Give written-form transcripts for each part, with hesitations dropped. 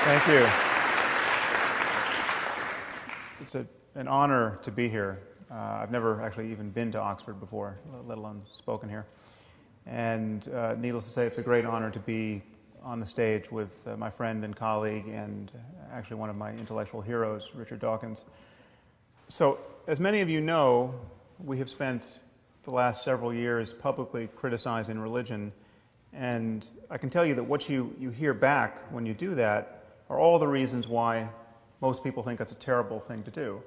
Thank you. It's an honor to be here. I've never actually even been to Oxford before, let alone spoken here. And needless to say, it's a great honor to be on the stage with my friend and colleague and actually one of my intellectual heroes, Richard Dawkins. So, as many of you know, we have spent the last several years publicly criticizing religion, and I can tell you that what you hear back when you do that are all the reasons why most people think that's a terrible thing to do.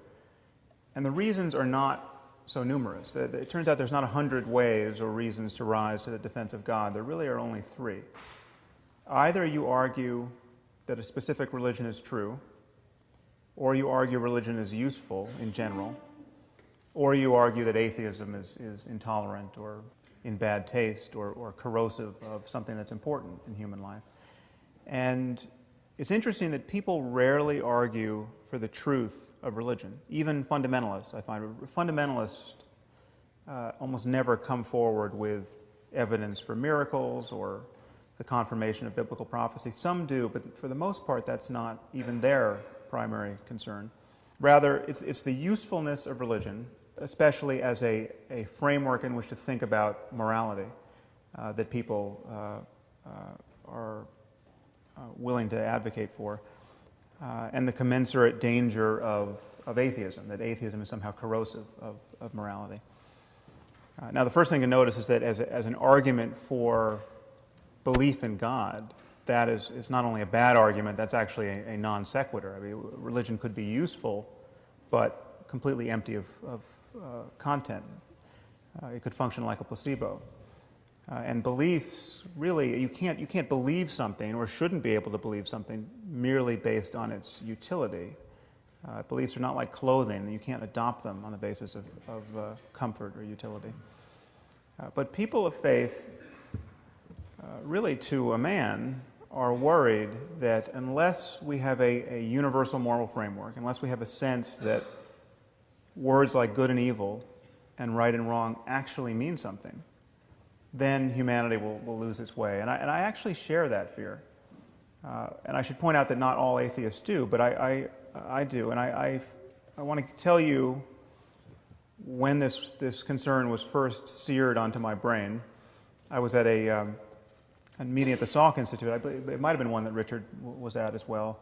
And the reasons are not so numerous. It turns out there's not 100 ways or reasons to rise to the defense of God. There really are only 3. Either you argue that a specific religion is true, or you argue religion is useful in general, or you argue that atheism is intolerant or in bad taste or corrosive of something that's important in human life. And it's interesting that people rarely argue for the truth of religion, even fundamentalists, I find. Fundamentalists almost never come forward with evidence for miracles or the confirmation of biblical prophecy. Some do, but for the most part, that's not even their primary concern. Rather, it's the usefulness of religion, especially as a framework in which to think about morality, that people are willing to advocate for, and the commensurate danger of atheism, that atheism is somehow corrosive of morality. Now, the first thing to notice is that as an argument for belief in God, that is not only a bad argument, that's actually a non sequitur. I mean, religion could be useful, but completely empty of content. It could function like a placebo. And beliefs, really, you can't believe something or shouldn't be able to believe something merely based on its utility. Beliefs are not like clothing. You can't adopt them on the basis of comfort or utility. But people of faith, really to a man, are worried that unless we have a universal moral framework, unless we have a sense that words like good and evil and right and wrong actually mean something, then humanity will lose its way. And I actually share that fear. And I should point out that not all atheists do, but I do. And I want to tell you when this concern was first seared onto my brain. I was at a meeting at the Salk Institute. I believe it might have been one that Richard was at as well.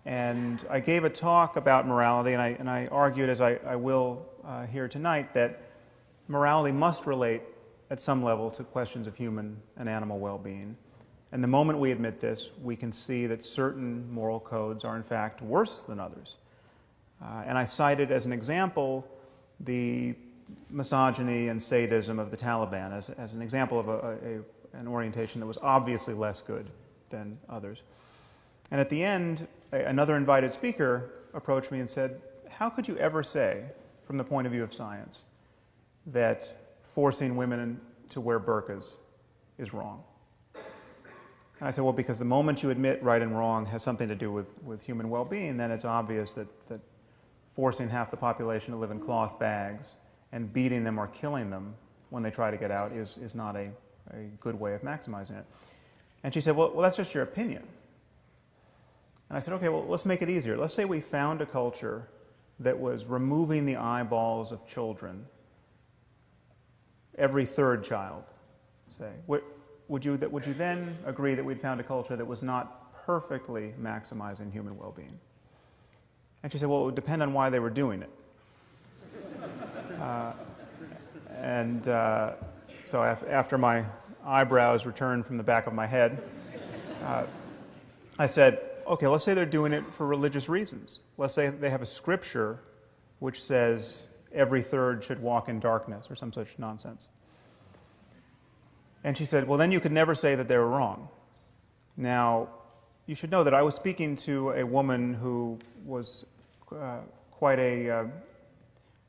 And I gave a talk about morality, and I argued, as I will here tonight, that morality must relate at some level to questions of human and animal well-being. And the moment we admit this, we can see that certain moral codes are in fact worse than others. And I cited as an example the misogyny and sadism of the Taliban as an example of an orientation that was obviously less good than others. And at the end, another invited speaker approached me and said, how could you ever say, from the point of view of science, that forcing women to wear burqas is wrong? And I said, well, because the moment you admit right and wrong has something to do with human well-being, then it's obvious that forcing half the population to live in cloth bags and beating them or killing them when they try to get out is not a good way of maximizing it. And she said, well, that's just your opinion. And I said, okay, well, let's make it easier. Let's say we found a culture that was removing the eyeballs of children every 3rd child, say. Would you then agree that we'd found a culture that was not perfectly maximizing human well-being? And she said, well, it would depend on why they were doing it. So after my eyebrows returned from the back of my head, I said, okay, let's say they're doing it for religious reasons. Let's say they have a scripture which says every 3rd should walk in darkness or some such nonsense. And she said, well, then you could never say that they were wrong. Now, you should know that I was speaking to a woman who was quite a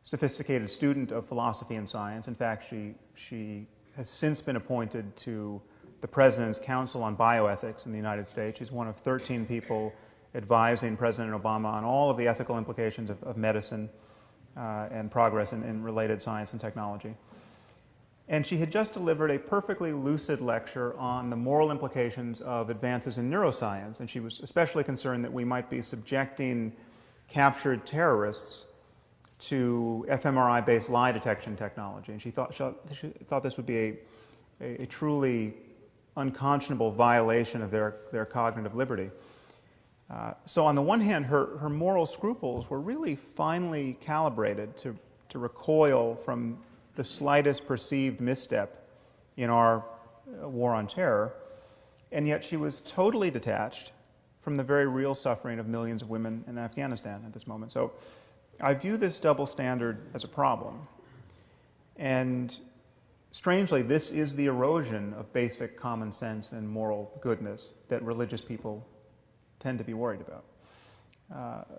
sophisticated student of philosophy and science. In fact, she has since been appointed to the President's Council on Bioethics in the United States. She's one of 13 people advising President Obama on all of the ethical implications of medicine and progress in related science and technology. And she had just delivered a perfectly lucid lecture on the moral implications of advances in neuroscience, and she was especially concerned that we might be subjecting captured terrorists to fMRI-based lie detection technology. And she thought this would be a truly unconscionable violation of their cognitive liberty. So on the one hand, her moral scruples were really finely calibrated to recoil from the slightest perceived misstep in our war on terror, and yet she was totally detached from the very real suffering of millions of women in Afghanistan at this moment. So I view this double standard as a problem. And strangely, this is the erosion of basic common sense and moral goodness that religious people tend to be worried about.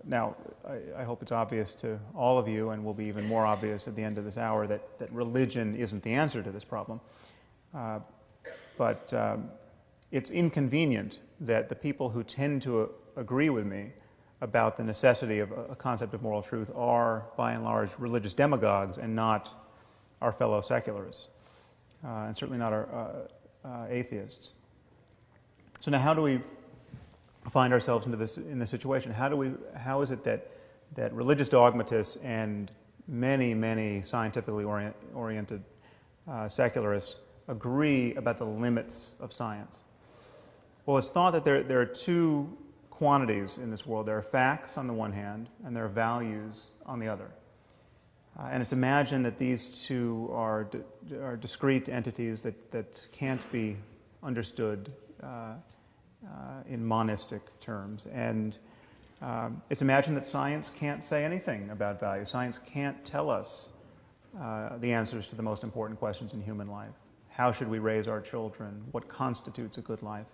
Now, I hope it's obvious to all of you, and will be even more obvious at the end of this hour, that religion isn't the answer to this problem. But it's inconvenient that the people who tend to agree with me about the necessity of a concept of moral truth are, by and large, religious demagogues and not our fellow secularists, and certainly not our atheists. So now, how do we find ourselves in this situation? How is it that religious dogmatists and many scientifically oriented secularists agree about the limits of science? Well, it's thought that there are two quantities in this world. There are facts on the one hand, and there are values on the other. And it's imagined that these two are discrete entities that can't be understood in monistic terms. And it's imagined that science can't say anything about value. Science can't tell us the answers to the most important questions in human life. How should we raise our children? What constitutes a good life?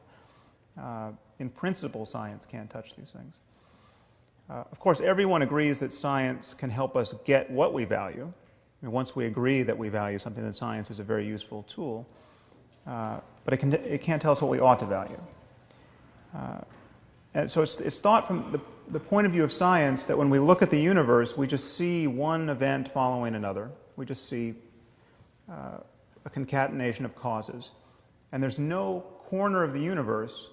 In principle, science can't touch these things. Of course, everyone agrees that science can help us get what we value. And once we agree that we value something, then science is a very useful tool. But it can't tell us what we ought to value. And so it's thought from the point of view of science that when we look at the universe, we just see one event following another. We just see a concatenation of causes. And there's no corner of the universe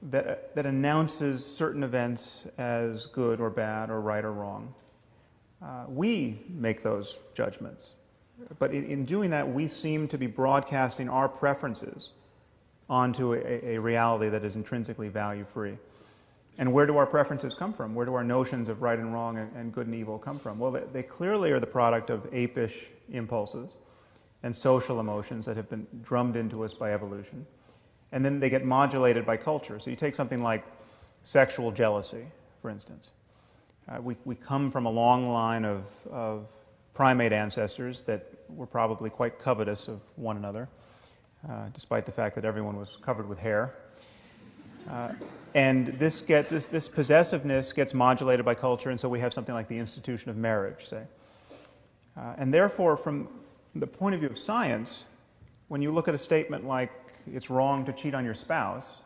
that announces certain events as good or bad or right or wrong. We make those judgments. But in doing that, we seem to be broadcasting our preferences onto a reality that is intrinsically value-free. And where do our preferences come from? Where do our notions of right and wrong and good and evil come from? Well, they clearly are the product of apish impulses and social emotions that have been drummed into us by evolution. And then they get modulated by culture. So you take something like sexual jealousy, for instance. We come from a long line of primate ancestors that were probably quite covetous of one another, despite the fact that everyone was covered with hair. And this possessiveness gets modulated by culture, and so we have something like the institution of marriage, say. And therefore, from the point of view of science, when you look at a statement like it's wrong to cheat on your spouse,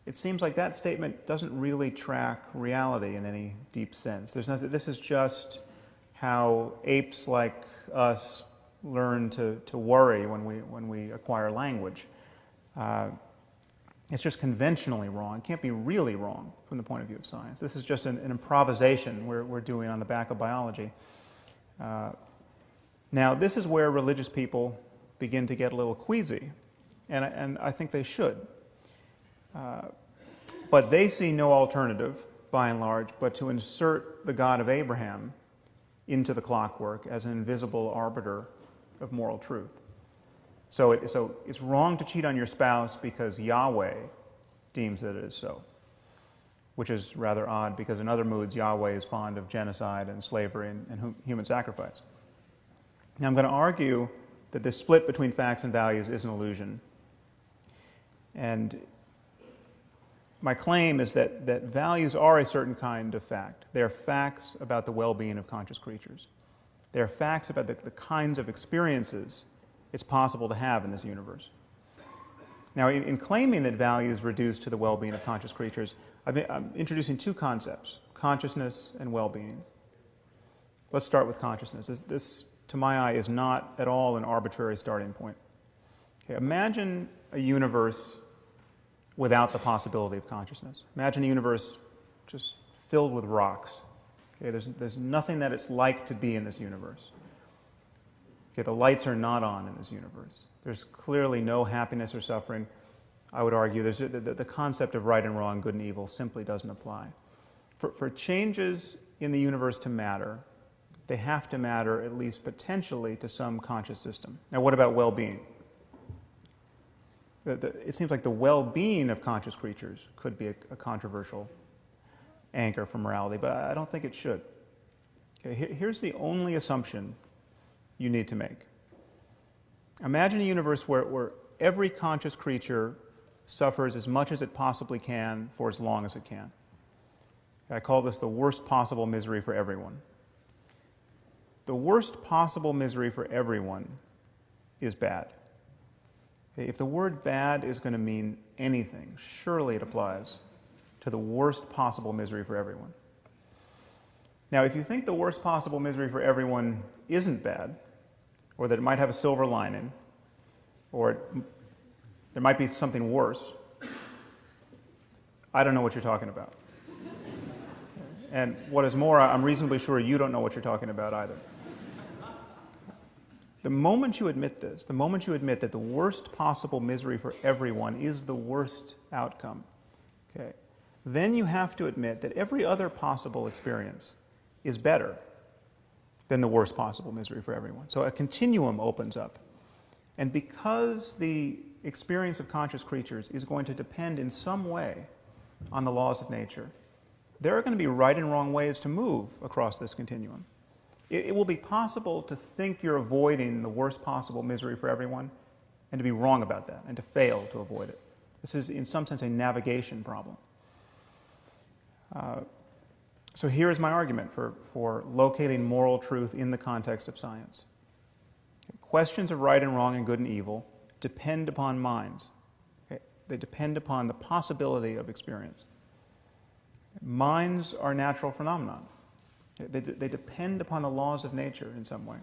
it seems like that statement doesn't really track reality in any deep sense. This is just how apes like us learn to worry when we acquire language. It's just conventionally wrong. It can't be really wrong from the point of view of science. This is just an improvisation we're doing on the back of biology. Now, this is where religious people begin to get a little queasy, and I think they should. But they see no alternative, by and large, but to insert the God of Abraham into the clockwork as an invisible arbiter of moral truth. So it's wrong to cheat on your spouse because Yahweh deems that it is so, which is rather odd because in other moods Yahweh is fond of genocide and slavery and human sacrifice. Now I'm going to argue that this split between facts and values is an illusion. And my claim is that values are a certain kind of fact. They are facts about the well-being of conscious creatures. They are facts about the kinds of experiences it's possible to have in this universe. Now, in claiming that values reduce to the well-being of conscious creatures, I'm introducing two concepts, consciousness and well-being. Let's start with consciousness. This to my eye, is not at all an arbitrary starting point. Okay, imagine a universe without the possibility of consciousness. Imagine a universe just filled with rocks. Okay, there's nothing that it's like to be in this universe. Okay, the lights are not on in this universe. There's clearly no happiness or suffering. I would argue the concept of right and wrong, good and evil, simply doesn't apply. For changes in the universe to matter, they have to matter, at least potentially, to some conscious system. Now, what about well-being? It seems like the well-being of conscious creatures could be a controversial anchor for morality, but I don't think it should. Okay, here's the only assumption you need to make. Imagine a universe where every conscious creature suffers as much as it possibly can for as long as it can. I call this the worst possible misery for everyone. The worst possible misery for everyone is bad. If the word bad is going to mean anything, surely it applies to the worst possible misery for everyone. Now, if you think the worst possible misery for everyone isn't bad, or that it might have a silver lining, or there might be something worse, I don't know what you're talking about. And what is more, I'm reasonably sure you don't know what you're talking about either. The moment you admit this, the moment you admit that the worst possible misery for everyone is the worst outcome, okay, then you have to admit that every other possible experience is better than the worst possible misery for everyone. So a continuum opens up. And because the experience of conscious creatures is going to depend in some way on the laws of nature, there are going to be right and wrong ways to move across this continuum. It will be possible to think you're avoiding the worst possible misery for everyone and to be wrong about that and to fail to avoid it. This is, in some sense, a navigation problem. So here is my argument for locating moral truth in the context of science. Questions of right and wrong and good and evil depend upon minds. Okay? They depend upon the possibility of experience. Minds are natural phenomena. They depend upon the laws of nature in some way.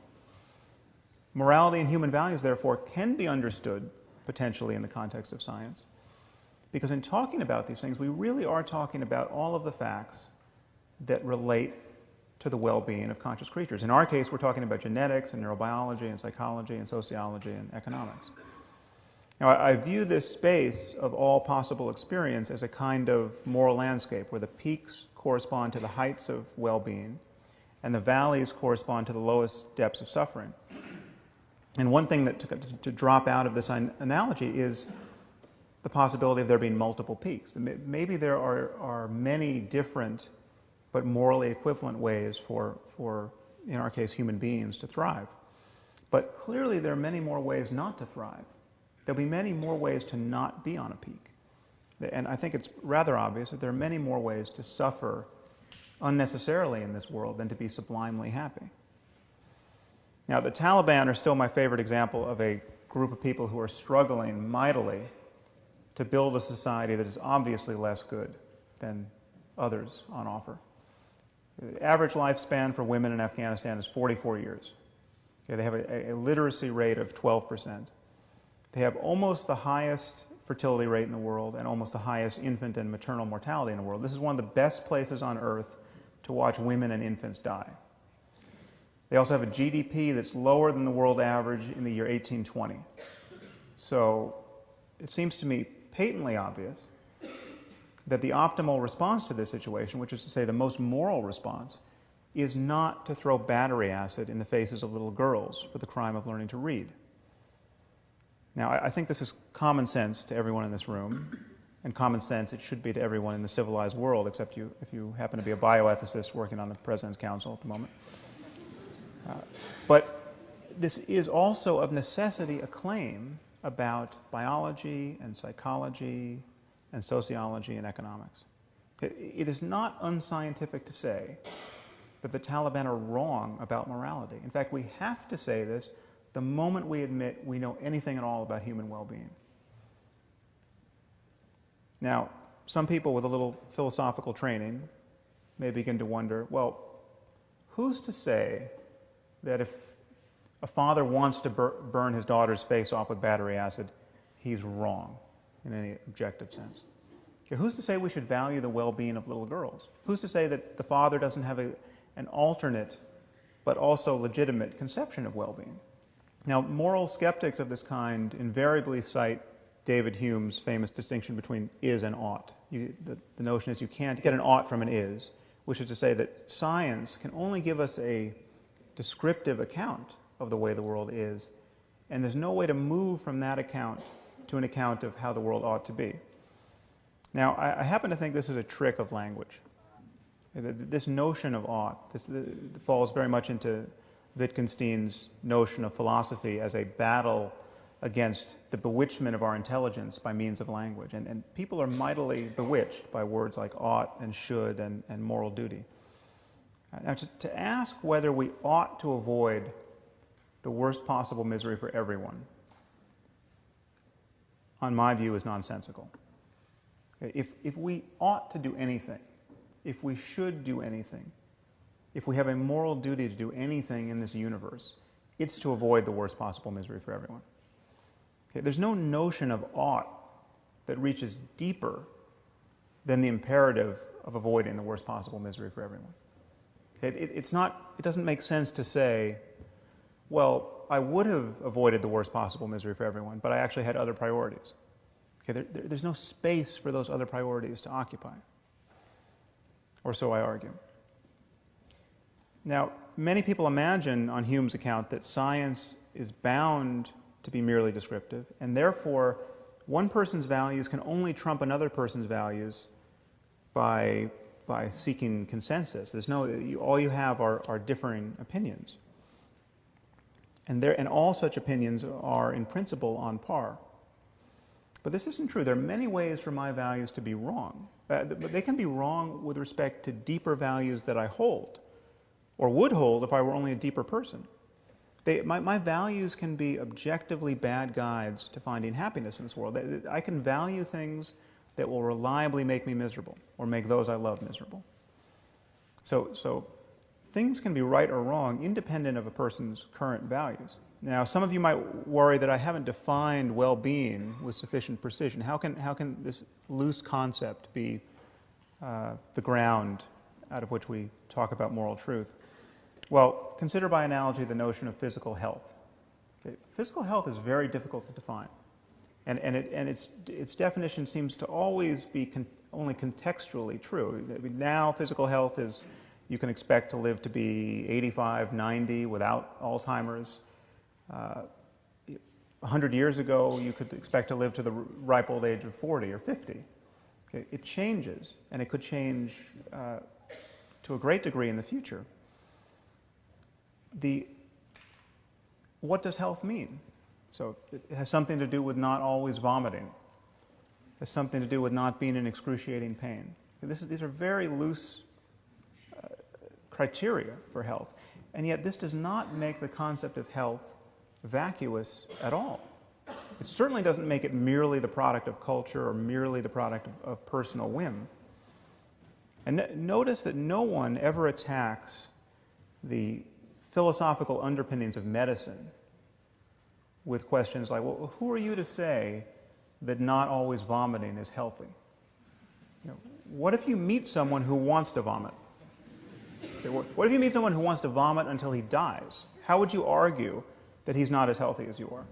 Morality and human values, therefore, can be understood potentially in the context of science, because in talking about these things, we really are talking about all of the facts that relate to the well-being of conscious creatures. In our case, we're talking about genetics and neurobiology and psychology and sociology and economics. Now, I view this space of all possible experience as a kind of moral landscape where the peaks correspond to the heights of well-being and the valleys correspond to the lowest depths of suffering. And one thing that to drop out of this analogy is the possibility of there being multiple peaks. Maybe there are many different but morally equivalent ways for, in our case, human beings to thrive. But clearly there are many more ways not to thrive. There'll be many more ways to not be on a peak. And I think it's rather obvious that there are many more ways to suffer unnecessarily in this world than to be sublimely happy. Now, the Taliban are still my favorite example of a group of people who are struggling mightily to build a society that is obviously less good than others on offer. The average lifespan for women in Afghanistan is 44 years. Okay, they have a literacy rate of 12%. They have almost the highest fertility rate in the world and almost the highest infant and maternal mortality in the world. This is one of the best places on earth to watch women and infants die. They also have a GDP that's lower than the world average in the year 1820. So it seems to me patently obvious that the optimal response to this situation, which is to say the most moral response, is not to throw battery acid in the faces of little girls for the crime of learning to read. Now, I think this is common sense to everyone in this room, and common sense it should be to everyone in the civilized world, except if you happen to be a bioethicist working on the President's Council at the moment. But this is also of necessity a claim about biology and psychology and sociology and economics. It is not unscientific to say that the Taliban are wrong about morality. In fact, we have to say this the moment we admit we know anything at all about human well-being. Now, some people with a little philosophical training may begin to wonder, well, who's to say that if a father wants to burn his daughter's face off with battery acid, he's wrong in any objective sense. Okay, who's to say we should value the well-being of little girls? Who's to say that the father doesn't have an alternate but also legitimate conception of well-being? Now, moral skeptics of this kind invariably cite David Hume's famous distinction between is and ought. The notion is you can't get an ought from an is, which is to say that science can only give us a descriptive account of the way the world is, and there's no way to move from that account to an account of how the world ought to be. Now, I happen to think this is a trick of language. This notion of ought, this falls very much into Wittgenstein's notion of philosophy as a battle against the bewitchment of our intelligence by means of language. And people are mightily bewitched by words like ought and should and moral duty. Now, to ask whether we ought to avoid the worst possible misery for everyone, on my view, is nonsensical. If we ought to do anything, if we should do anything, if we have a moral duty to do anything in this universe, it's to avoid the worst possible misery for everyone. Okay, there's no notion of ought that reaches deeper than the imperative of avoiding the worst possible misery for everyone. Okay, it doesn't make sense to say, well, I would have avoided the worst possible misery for everyone, but I actually had other priorities. Okay, there's no space for those other priorities to occupy. Or so I argue. Now, many people imagine on Hume's account that science is bound to be merely descriptive, and therefore one person's values can only trump another person's values by seeking consensus. There's all you have are differing opinions. And all such opinions are in principle on par. But this isn't true. There are many ways for my values to be wrong. But they can be wrong with respect to deeper values that I hold, or would hold if I were only a deeper person. My values can be objectively bad guides to finding happiness in this world. I can value things that will reliably make me miserable, or make those I love miserable. So things can be right or wrong independent of a person's current values. Now, some of you might worry that I haven't defined well-being with sufficient precision. How can this loose concept be the ground out of which we talk about moral truth? Well, consider by analogy the notion of physical health. Okay. Physical health is very difficult to define, and its definition seems to always be only contextually true. Now, physical health is you can expect to live to be 85, 90 without Alzheimer's. 100 years ago, you could expect to live to the ripe old age of 40 or 50. Okay? It changes, and it could change to a great degree in the future. What does health mean? So it has something to do with not always vomiting. It has something to do with not being in excruciating pain. These are very loose criteria for health, and yet this does not make the concept of health vacuous at all. It certainly doesn't make it merely the product of culture or merely the product of personal whim. And notice that no one ever attacks the philosophical underpinnings of medicine with questions like, well, who are you to say that not always vomiting is healthy? What if you meet someone who wants to vomit? What if you meet someone who wants to vomit until he dies? How would you argue that he's not as healthy as you are?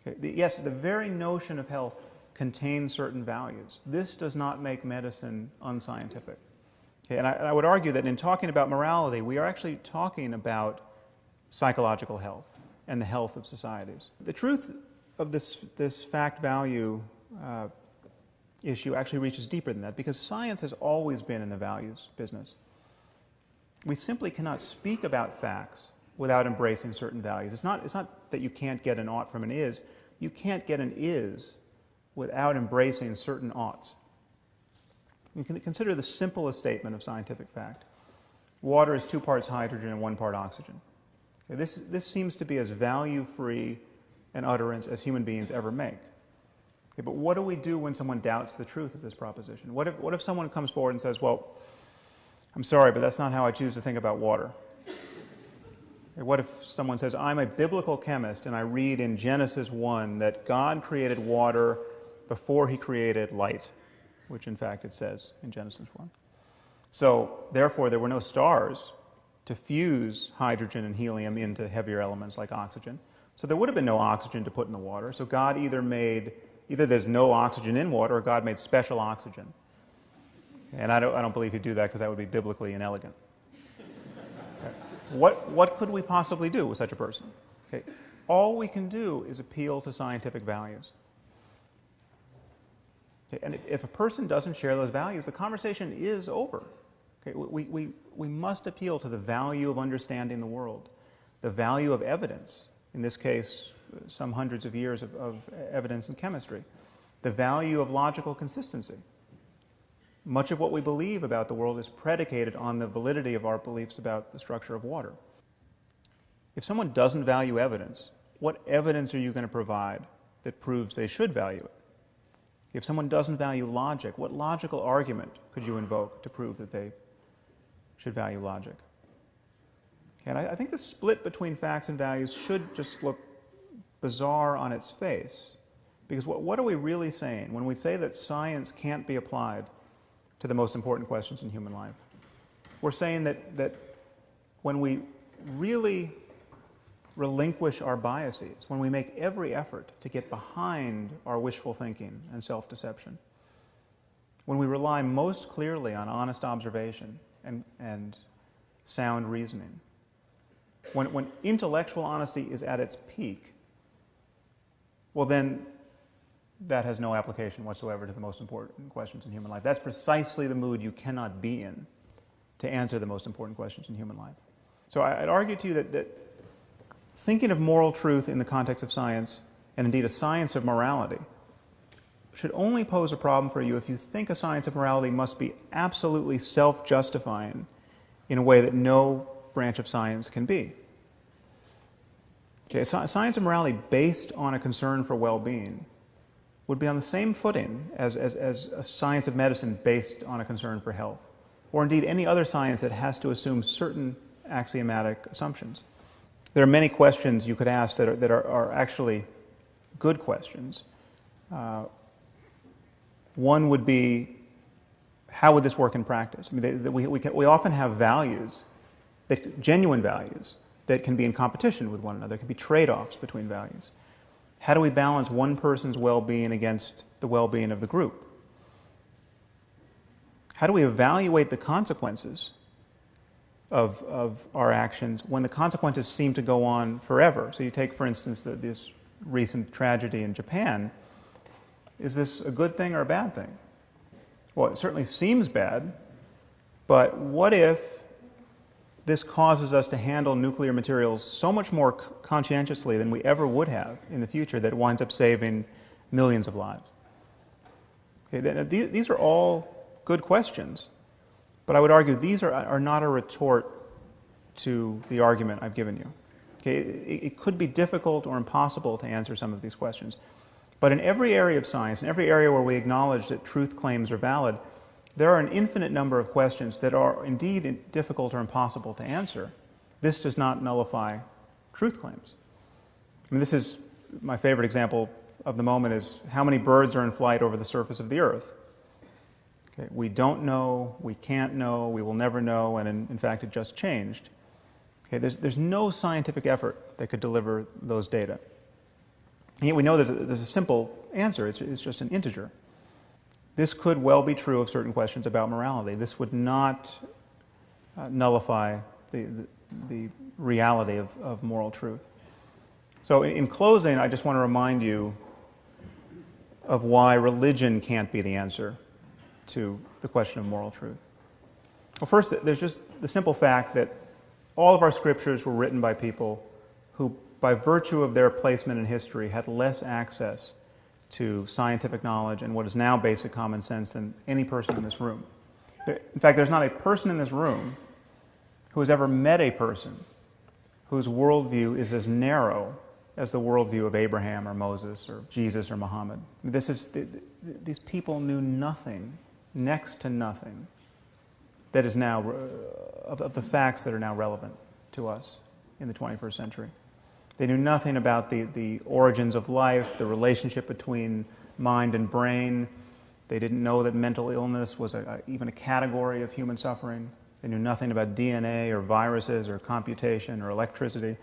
Okay. Yes, the very notion of health contains certain values. This does not make medicine unscientific. Okay. And I would argue that in talking about morality, we are actually talking about psychological health and the health of societies. The truth of this fact-value issue actually reaches deeper than that, because science has always been in the values business. We simply cannot speak about facts without embracing certain values. It's not that you can't get an ought from an is. You can't get an is without embracing certain oughts. You can consider the simplest statement of scientific fact. Water is 2 parts hydrogen and 1 part oxygen. Okay, this seems to be as value-free an utterance as human beings ever make. Okay, but what do we do when someone doubts the truth of this proposition? What if someone comes forward and says, well, I'm sorry, but that's not how I choose to think about water? What if someone says, I'm a biblical chemist and I read in Genesis 1 that God created water before he created light, which in fact it says in Genesis 1. So therefore there were no stars to fuse hydrogen and helium into heavier elements like oxygen. So there would have been no oxygen to put in the water. So God either there's no oxygen in water or God made special oxygen. And I don't believe he'd do that because that would be biblically inelegant. What could we possibly do with such a person? Okay. All we can do is appeal to scientific values. Okay. And if a person doesn't share those values, the conversation is over. Okay. We must appeal to the value of understanding the world, the value of evidence, in this case, some hundreds of years of evidence in chemistry, the value of logical consistency. Much of what we believe about the world is predicated on the validity of our beliefs about the structure of water. If someone doesn't value evidence, what evidence are you going to provide that proves they should value it? If someone doesn't value logic, what logical argument could you invoke to prove that they should value logic? And I think the split between facts and values should just look bizarre on its face. Because what are we really saying when we say that science can't be applied to the most important questions in human life? We're saying that when we really relinquish our biases, when we make every effort to get behind our wishful thinking and self-deception, when we rely most clearly on honest observation and sound reasoning, when intellectual honesty is at its peak, well then that has no application whatsoever to the most important questions in human life. That's precisely the mood you cannot be in to answer the most important questions in human life. So I'd argue to you that thinking of moral truth in the context of science, and indeed a science of morality, should only pose a problem for you if you think a science of morality must be absolutely self-justifying in a way that no branch of science can be. Okay, a science of morality based on a concern for well-being would be on the same footing as a science of medicine based on a concern for health, or indeed any other science that has to assume certain axiomatic assumptions. There are many questions you could ask that are actually good questions. One would be, how would this work in practice? I mean, we often have values, genuine values, that can be in competition with one another. There can be trade-offs between values. How do we balance one person's well-being against the well-being of the group? How do we evaluate the consequences of our actions when the consequences seem to go on forever? So you take, for instance, this recent tragedy in Japan. Is this a good thing or a bad thing? Well, it certainly seems bad, but what if this causes us to handle nuclear materials so much more conscientiously than we ever would have in the future that it winds up saving millions of lives? Okay, these are all good questions, but I would argue these are not a retort to the argument I've given you. Okay, it could be difficult or impossible to answer some of these questions, but in every area of science, in every area where we acknowledge that truth claims are valid, there are an infinite number of questions that are indeed difficult or impossible to answer. This does not nullify truth claims. I mean, this is my favorite example of the moment is how many birds are in flight over the surface of the earth. Okay, we don't know, we can't know, we will never know, and in fact it just changed. Okay, there's no scientific effort that could deliver those data. And yet we know there's a simple answer, it's just an integer. This could well be true of certain questions about morality. This would not nullify the reality of moral truth. So in closing, I just want to remind you of why religion can't be the answer to the question of moral truth. Well, first, there's just the simple fact that all of our scriptures were written by people who, by virtue of their placement in history, had less access to scientific knowledge and what is now basic common sense than any person in this room. In fact, there's not a person in this room who has ever met a person whose worldview is as narrow as the worldview of Abraham or Moses or Jesus or Muhammad. These people knew nothing, next to nothing, that is now, of the facts that are now relevant to us. in the 21st century. They knew nothing about the origins of life, the relationship between mind and brain. They didn't know that mental illness was even a category of human suffering. They knew nothing about DNA or viruses or computation or electricity.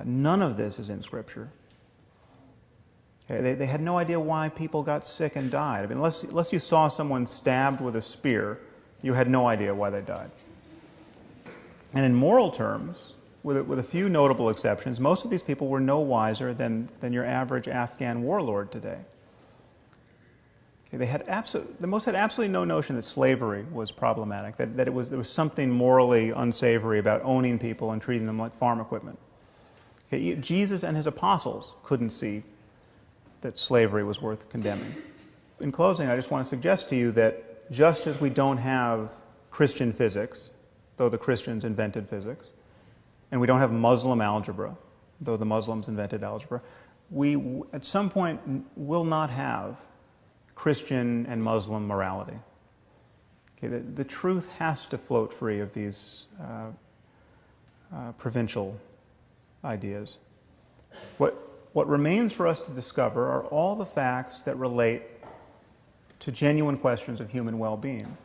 None of this is in Scripture. Okay, they had no idea why people got sick and died. I mean, unless you saw someone stabbed with a spear, you had no idea why they died. And in moral terms, with a few notable exceptions, most of these people were no wiser than your average Afghan warlord today. Okay, the most had absolutely no notion that slavery was problematic, that there was something morally unsavory about owning people and treating them like farm equipment. Okay, Jesus and his apostles couldn't see that slavery was worth condemning. In closing, I just want to suggest to you that just as we don't have Christian physics, though the Christians invented physics, and we don't have Muslim algebra, though the Muslims invented algebra, we at some point will not have Christian and Muslim morality. Okay, the truth has to float free of these provincial ideas. What remains for us to discover are all the facts that relate to genuine questions of human well-being.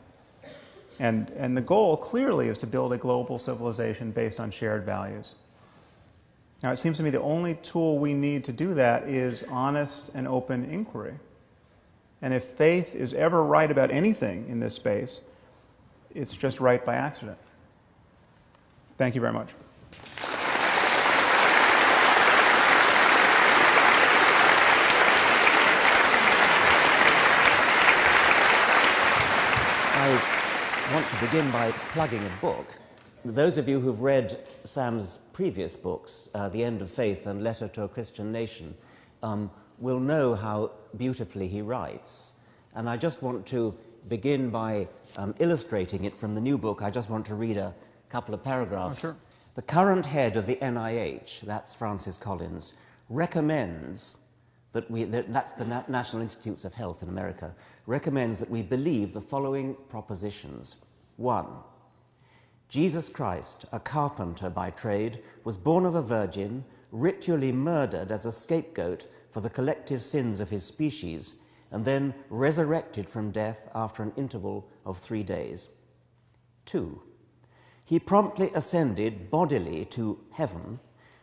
And the goal clearly is to build a global civilization based on shared values. Now, it seems to me the only tool we need to do that is honest and open inquiry. And if faith is ever right about anything in this space, it's just right by accident. Thank you very much. I want to begin by plugging a book. Those of you who've read Sam's previous books, The End of Faith and Letter to a Christian Nation, will know how beautifully he writes. And I just want to begin by illustrating it from the new book. I just want to read a couple of paragraphs. Oh, sure. The current head of the NIH, that's Francis Collins, recommends that's the National Institutes of Health in America, recommends that we believe the following propositions. 1. Jesus Christ, a carpenter by trade, was born of a virgin, ritually murdered as a scapegoat for the collective sins of his species, and then resurrected from death after an interval of 3 days. 2. He promptly ascended bodily to heaven,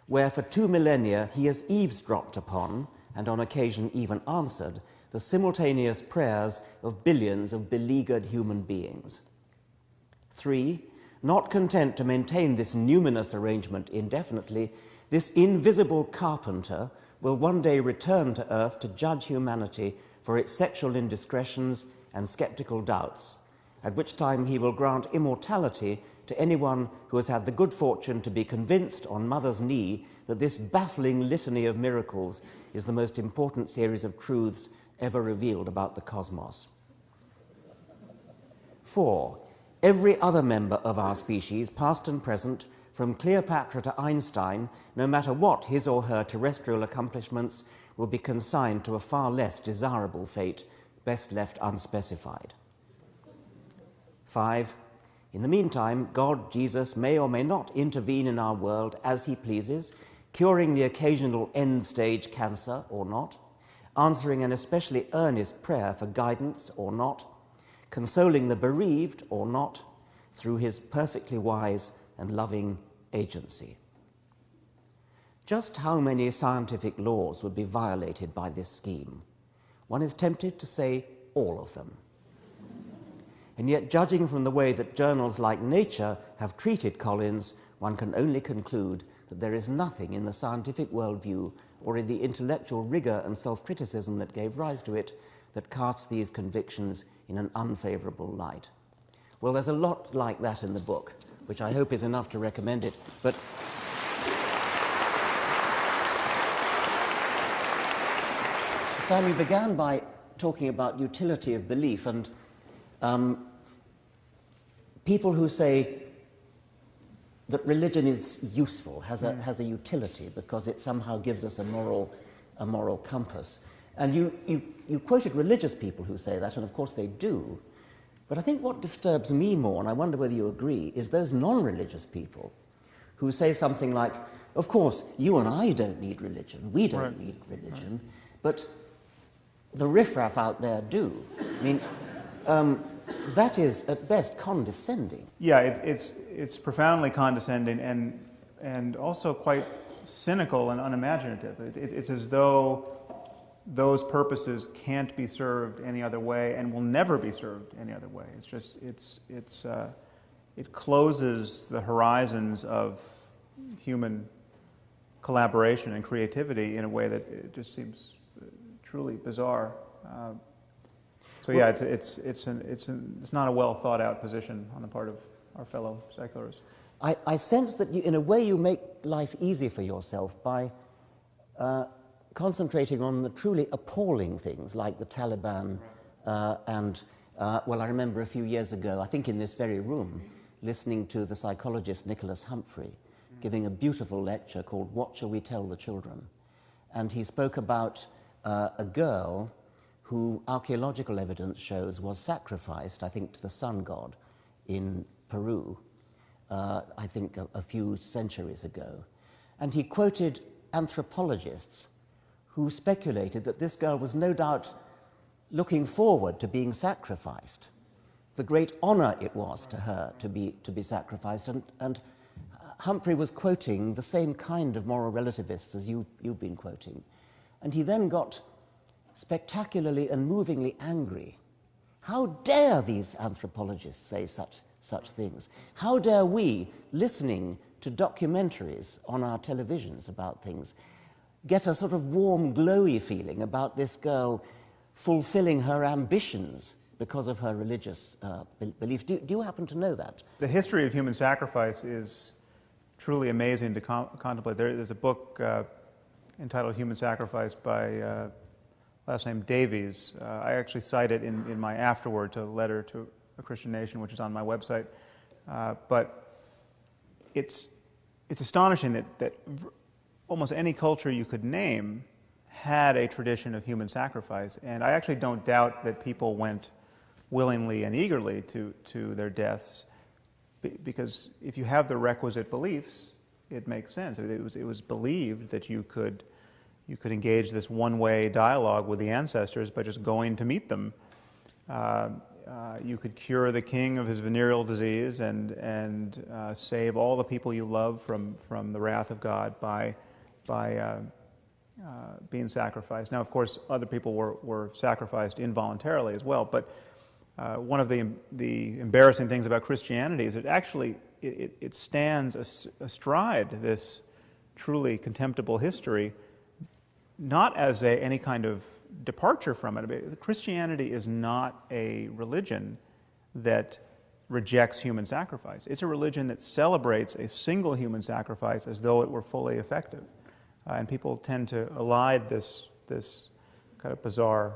where for 2 millennia he has eavesdropped upon, and on occasion even answered, the simultaneous prayers of billions of beleaguered human beings. 3. Not content to maintain this numinous arrangement indefinitely, this invisible carpenter will one day return to earth to judge humanity for its sexual indiscretions and skeptical doubts, at which time he will grant immortality to anyone who has had the good fortune to be convinced on mother's knee that this baffling litany of miracles is the most important series of truths ever revealed about the cosmos. 4. Every other member of our species, past and present, from Cleopatra to Einstein, no matter what his or her terrestrial accomplishments, will be consigned to a far less desirable fate, best left unspecified. 5. In the meantime, God, Jesus, may or may not intervene in our world as he pleases, curing the occasional end-stage cancer or not, answering an especially earnest prayer for guidance or not, consoling the bereaved or not, through his perfectly wise and loving agency. Just how many scientific laws would be violated by this scheme? One is tempted to say all of them. And yet, judging from the way that journals like Nature have treated Collins, one can only conclude that there is nothing in the scientific worldview or in the intellectual rigor and self-criticism that gave rise to it that casts these convictions in an unfavorable light. Well, there's a lot like that in the book, which I hope is enough to recommend it. But Sam, you began by talking about utility of belief, and people who say that religion is useful, has a utility, because it somehow gives us a moral compass. And you quoted religious people who say that, and of course they do. But I think what disturbs me more, and I wonder whether you agree, is those non-religious people who say something like, of course, you and I don't need religion, we don't Right. need religion, but the riffraff out there do. I mean, that is at best condescending. Yeah, it's profoundly condescending and also quite cynical and unimaginative. It's as though those purposes can't be served any other way and will never be served any other way. It's just it closes the horizons of human collaboration and creativity in a way that it just seems truly bizarre. So yeah, it's not a well thought out position on the part of our fellow secularists. I sense that in a way you make life easy for yourself by concentrating on the truly appalling things like the Taliban well, I remember a few years ago, I think in this very room, listening to the psychologist Nicholas Humphrey giving a beautiful lecture called What Shall We Tell the Children? And he spoke about a girl who archaeological evidence shows was sacrificed, I think, to the sun god in Peru, I think a few centuries ago. And he quoted anthropologists who speculated that this girl was no doubt looking forward to being sacrificed, the great honor it was to her to be sacrificed. And Humphrey was quoting the same kind of moral relativists as you've been quoting. And he then got spectacularly and movingly angry. How dare these anthropologists say such things? How dare we, listening to documentaries on our televisions about things, get a sort of warm, glowy feeling about this girl fulfilling her ambitions because of her religious belief? Do you happen to know that? The history of human sacrifice is truly amazing to contemplate. There's a book entitled Human Sacrifice by last name Davies. I actually cite it in my afterword to a letter to a Christian nation, which is on my website. But it's astonishing that almost any culture you could name had a tradition of human sacrifice. And I actually don't doubt that people went willingly and eagerly to their deaths, because if you have the requisite beliefs, it makes sense. It was believed that you could engage this one-way dialogue with the ancestors by just going to meet them. You could cure the king of his venereal disease and save all the people you love from the wrath of God by being sacrificed. Now, of course, other people were sacrificed involuntarily as well, but one of the embarrassing things about Christianity is it stands astride this truly contemptible history, not as any kind of departure from it. Christianity is not a religion that rejects human sacrifice. It's a religion that celebrates a single human sacrifice as though it were fully effective. And people tend to elide this kind of bizarre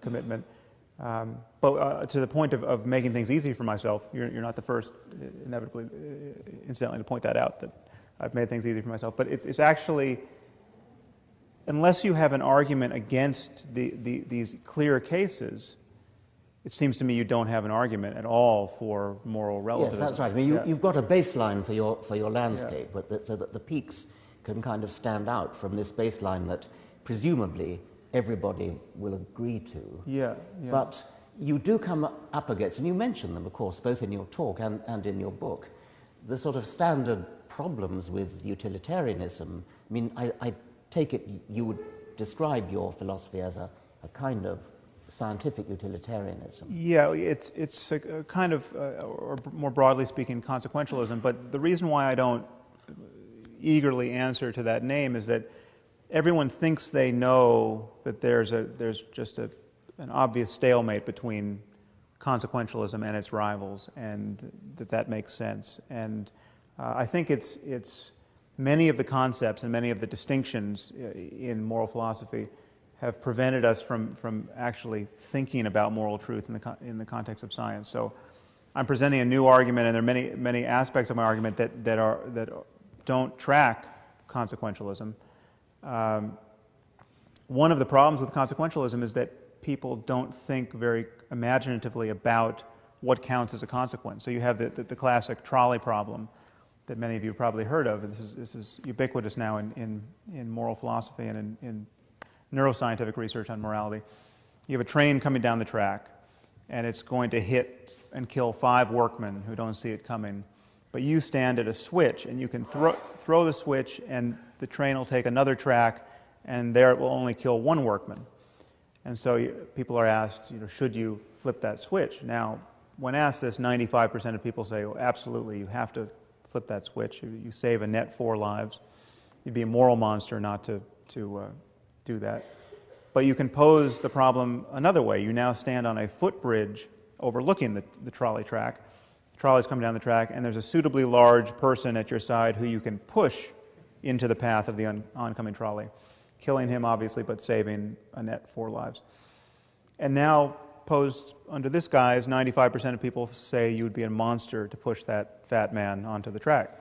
commitment. But to the point of making things easy for myself, you're not the first, inevitably, incidentally, to point that out, that I've made things easy for myself. But it's actually, unless you have an argument against these clear cases, it seems to me you don't have an argument at all for moral relativism. Yes, that's right. I mean, you've got a baseline for your landscape, but so that the peaks can kind of stand out from this baseline that presumably everybody will agree to. Yeah. But you do come up against, and you mention them, of course, both in your talk and in your book, the sort of standard problems with utilitarianism. I mean, I take it you would describe your philosophy as a kind of scientific utilitarianism. Yeah, it's a kind of, or more broadly speaking, consequentialism. But the reason why I don't eagerly answer to that name is that everyone thinks they know that there's just an obvious stalemate between consequentialism and its rivals, and that makes sense. And I think it's many of the concepts and many of the distinctions in moral philosophy have prevented us from actually thinking about moral truth in the context of science. So I'm presenting a new argument, and there are many aspects of my argument that don't track consequentialism. One of the problems with consequentialism is that people don't think very imaginatively about what counts as a consequence. So you have the classic trolley problem, that many of you have probably heard of. This is ubiquitous now in moral philosophy and in neuroscientific research on morality. You have a train coming down the track, and it's going to hit and kill 5 workmen who don't see it coming. But you stand at a switch, and you can throw the switch, and the train will take another track, and there it will only kill 1 workman. And so people are asked, should you flip that switch? Now, when asked this, 95% of people say, oh, absolutely, you have to flip that switch. You save a net 4 lives. You'd be a moral monster not to do that. But you can pose the problem another way. You now stand on a footbridge overlooking the trolley track. The trolley's coming down the track, and there's a suitably large person at your side who you can push into the path of the oncoming trolley, killing him, obviously, but saving a net 4 lives. And now, posed under this guise, 95% of people say you would be a monster to push that fat man onto the track.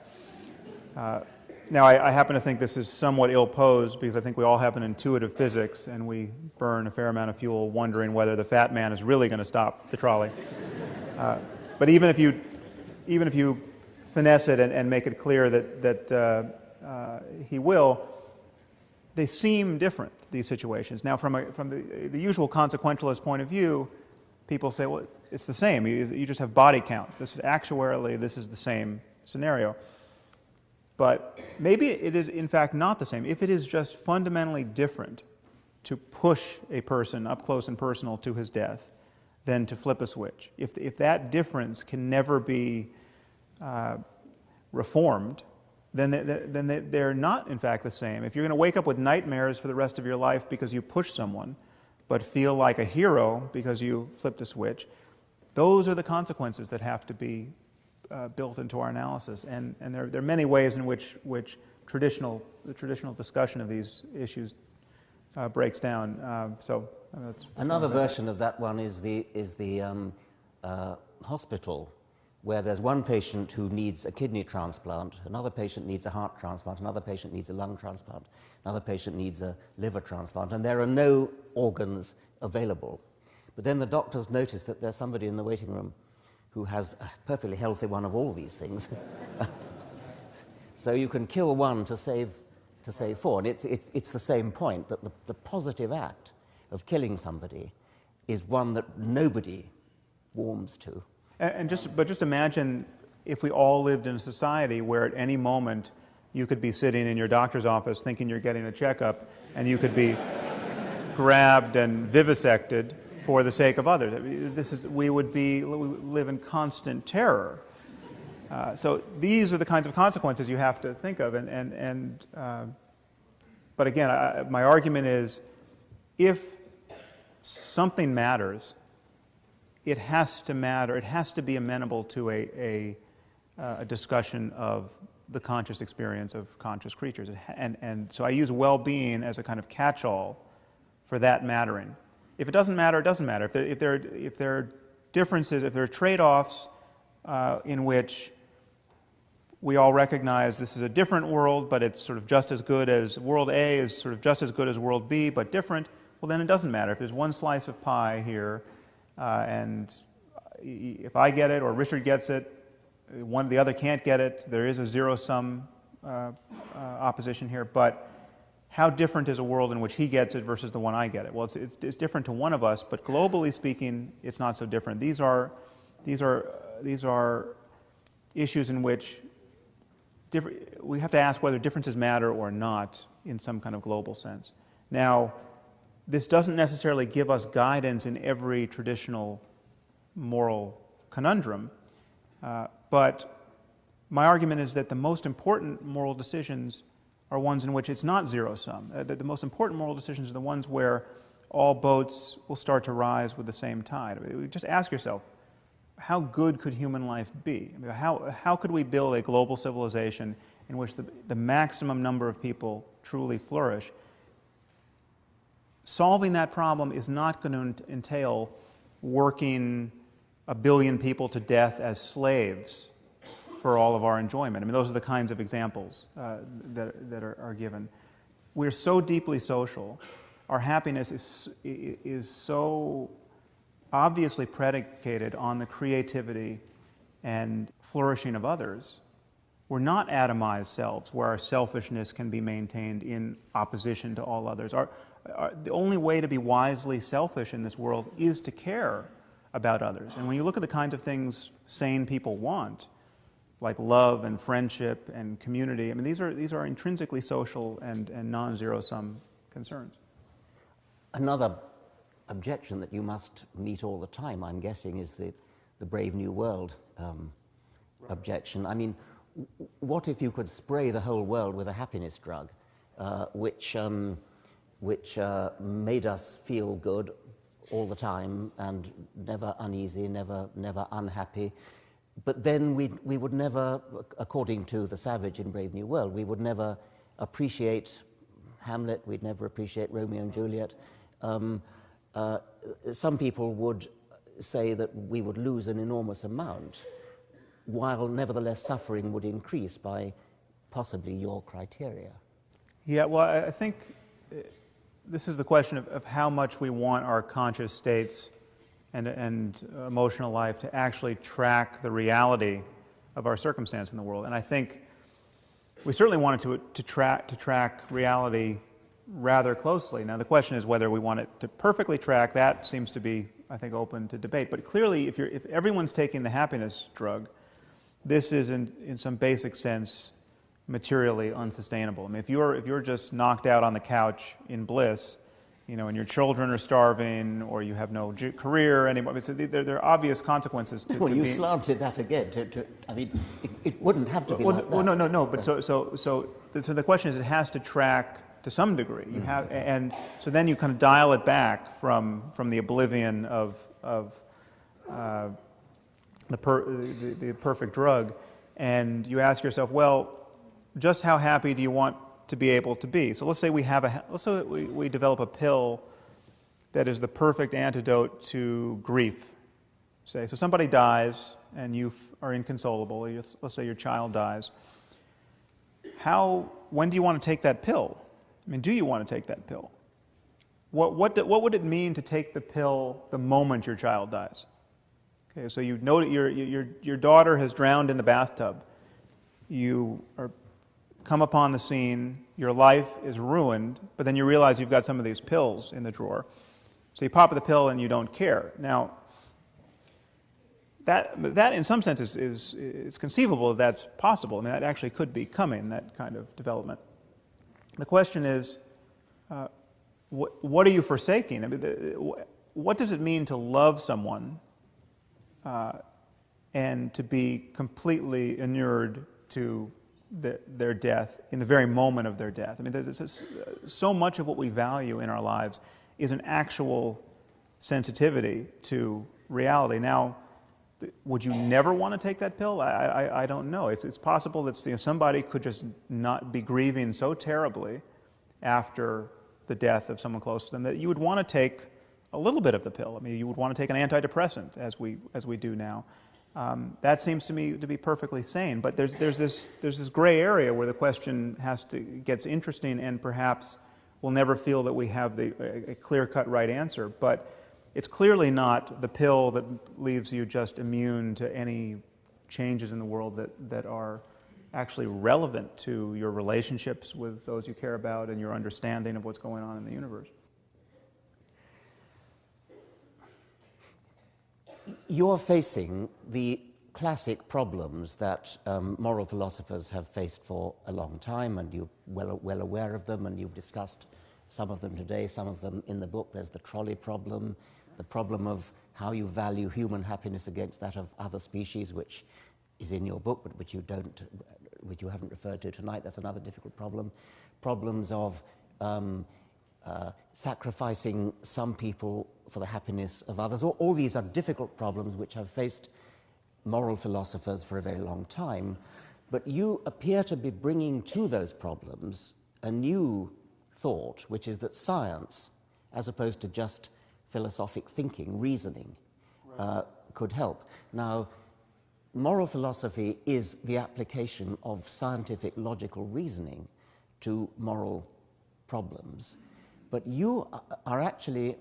Now, I happen to think this is somewhat ill-posed because I think we all have an intuitive physics, and we burn a fair amount of fuel wondering whether the fat man is really going to stop the trolley. But even if you finesse it and make it clear that he will, they seem different, these situations. Now, from the usual consequentialist point of view, people say, well, it's the same. You just have body count. This is actuarially, this is the same scenario. But maybe it is, in fact, not the same. If it is just fundamentally different to push a person up close and personal to his death than to flip a switch, if that difference can never be reformed, then they're not, in fact, the same. If you're going to wake up with nightmares for the rest of your life because you pushed someone, but feel like a hero because you flipped a switch, those are the consequences that have to be built into our analysis. And there are many ways in which the traditional discussion of these issues breaks down. So that's another version of that one is the hospital, where there's one patient who needs a kidney transplant, another patient needs a heart transplant, another patient needs a lung transplant, another patient needs a liver transplant, and there are no organs available. But then the doctors notice that there's somebody in the waiting room who has a perfectly healthy one of all these things. So you can kill one to save 4. And it's the same point, that the positive act of killing somebody is one that nobody warms to. But just imagine if we all lived in a society where at any moment you could be sitting in your doctor's office thinking you're getting a checkup, and you could be grabbed and vivisected for the sake of others. We live in constant terror. So these are the kinds of consequences you have to think of. But again, my argument is, if something matters, it has to matter. It has to be amenable to a discussion of the conscious experience of conscious creatures. And so I use well-being as a kind of catch-all for that mattering. If it doesn't matter, it doesn't matter. If there are differences, if there are trade-offs in which we all recognize this is a different world, but it's sort of just as good as world A is sort of just as good as world B, but different, well, then it doesn't matter. If there's one slice of pie here, and if I get it or Richard gets it, the other can't get it, there is a zero-sum opposition here, but how different is a world in which he gets it versus the one I get it? Well, it's different to one of us, but globally speaking, it's not so different. These are issues in which we have to ask whether differences matter or not in some kind of global sense. Now, this doesn't necessarily give us guidance in every traditional moral conundrum, but my argument is that the most important moral decisions are ones in which it's not zero-sum. The most important moral decisions are the ones where all boats will start to rise with the same tide. I mean, just ask yourself, how good could human life be? I mean, how could we build a global civilization in which the maximum number of people truly flourish? Solving that problem is not going to entail working 1 billion people to death as slaves for all of our enjoyment. I mean, those are the kinds of examples that are given. We're so deeply social. Our happiness is so obviously predicated on the creativity and flourishing of others we're not atomized selves where our selfishness can be maintained in opposition to all others. The only way to be wisely selfish in this world is to care about others. And when you look at the kinds of things sane people want, like love and friendship and community, I mean, these are intrinsically social and non-zero-sum concerns. Another objection that you must meet all the time, I'm guessing, is the Brave New World objection. I mean, what if you could spray the whole world with a happiness drug, which made us feel good all the time and never uneasy, never unhappy, but then we would never, according to the savage in Brave New World, we would never appreciate Hamlet, we'd never appreciate Romeo and Juliet. Some people would say that we would lose an enormous amount, while nevertheless suffering would increase by possibly your criteria. Yeah, well, I think this is the question of how much we want our conscious states and emotional life to actually track the reality of our circumstance in the world. And I think we certainly want it to track reality rather closely. Now, the question is whether we want it to perfectly track. That seems to be, I think, open to debate. But clearly, if everyone's taking the happiness drug, this is, in some basic sense, materially unsustainable. I mean, if you're just knocked out on the couch in bliss, you know, and your children are starving, or you have no career anymore, so there are obvious consequences to. Well, you slanted that again. I mean, it wouldn't have to be like that. Well, no. But so the question is, it has to track to some degree. You have, and so then you kind of dial it back from the oblivion of the perfect drug, and you ask yourself, well, just how happy do you want to be able to be? So let's say we develop a pill that is the perfect antidote to grief. So somebody dies and you are inconsolable. Let's say your child dies. When do you want to take that pill? I mean, do you want to take that pill? What would it mean to take the pill the moment your child dies? Okay, so you know that your daughter has drowned in the bathtub. You come upon the scene, your life is ruined, but then you realize you've got some of these pills in the drawer. So you pop the pill and you don't care. Now, that in some sense is conceivable that that's possible. I mean, that actually could be coming, that kind of development. The question is, what are you forsaking? I mean, what does it mean to love someone and to be completely inured to their death in the very moment of their death? I mean, so much of what we value in our lives is an actual sensitivity to reality. Now, would you never want to take that pill? I don't know. It's possible that somebody could just not be grieving so terribly after the death of someone close to them that you would want to take a little bit of the pill. I mean, you would want to take an antidepressant, as we do now. That seems to me to be perfectly sane. But there's this gray area where the question gets interesting, and perhaps we'll never feel that we have a clear-cut right answer. But it's clearly not the pill that leaves you just immune to any changes in the world that are actually relevant to your relationships with those you care about and your understanding of what's going on in the universe. You're facing the classic problems that moral philosophers have faced for a long time, and you're well aware of them, and you've discussed some of them today, some of them in the book. There's the trolley problem, the problem of how you value human happiness against that of other species, which is in your book, but which you haven't referred to tonight. That's another difficult problem. Problems of sacrificing some people for the happiness of others. All these are difficult problems which have faced moral philosophers for a very long time. But you appear to be bringing to those problems a new thought, which is that science, as opposed to just philosophic thinking, reasoning, could help. Now, moral philosophy is the application of scientific logical reasoning to moral problems. But you are actually,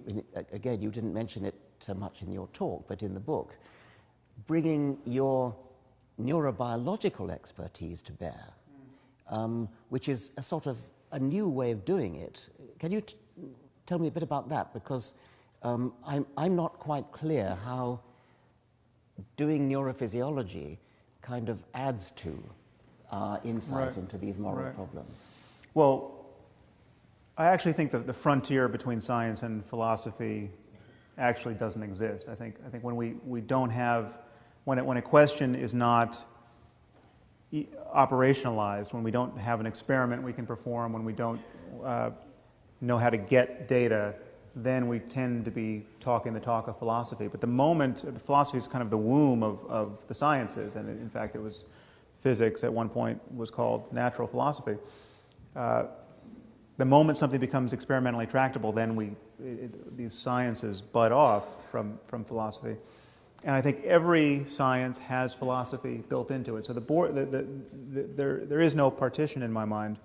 again, you didn't mention it so much in your talk, but in the book, bringing your neurobiological expertise to bear, which is a sort of a new way of doing it. Can you tell me a bit about that? Because I'm not quite clear how doing neurophysiology kind of adds to our insight into these moral problems. Well, I actually think that the frontier between science and philosophy actually doesn't exist. I think when we don't have, when a question is not operationalized, when we don't have an experiment we can perform, when we don't know how to get data, then we tend to be talking the talk of philosophy. But the moment, philosophy is kind of the womb of the sciences, and in fact it was physics at one point was called natural philosophy. The moment something becomes experimentally tractable, then these sciences bud off from philosophy. And I think every science has philosophy built into it. So there is no partition in my mind.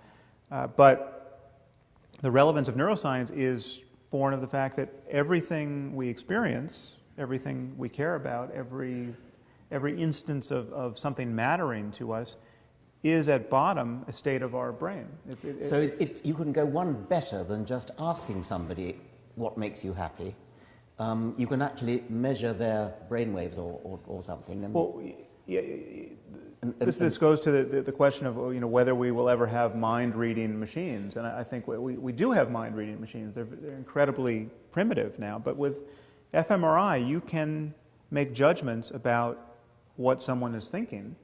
But the relevance of neuroscience is born of the fact that everything we experience, everything we care about, every instance of something mattering to us is at bottom a state of our brain. So you can go one better than just asking somebody what makes you happy. You can actually measure their brainwaves or something. Well, yeah, this goes to the question of whether we will ever have mind-reading machines. And I think we do have mind-reading machines. They're incredibly primitive now. But with fMRI, you can make judgments about what someone is thinking,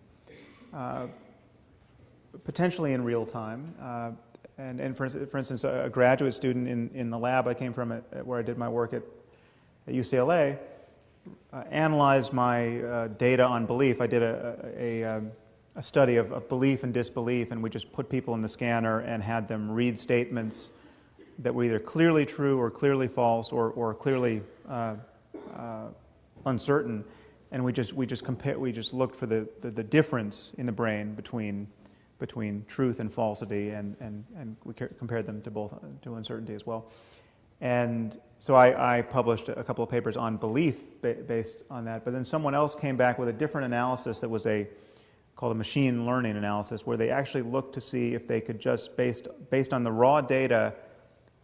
potentially in real time. And for instance, a graduate student in the lab I came from where I did my work at UCLA analyzed my data on belief. I did a study of belief and disbelief, and we just put people in the scanner and had them read statements that were either clearly true or clearly false or clearly uncertain, and we just looked for the difference in the brain between truth and falsity, and we compared them to uncertainty as well. And so I published a couple of papers on belief based on that, but then someone else came back with a different analysis that was called a machine learning analysis, where they actually looked to see if they could just, based on the raw data,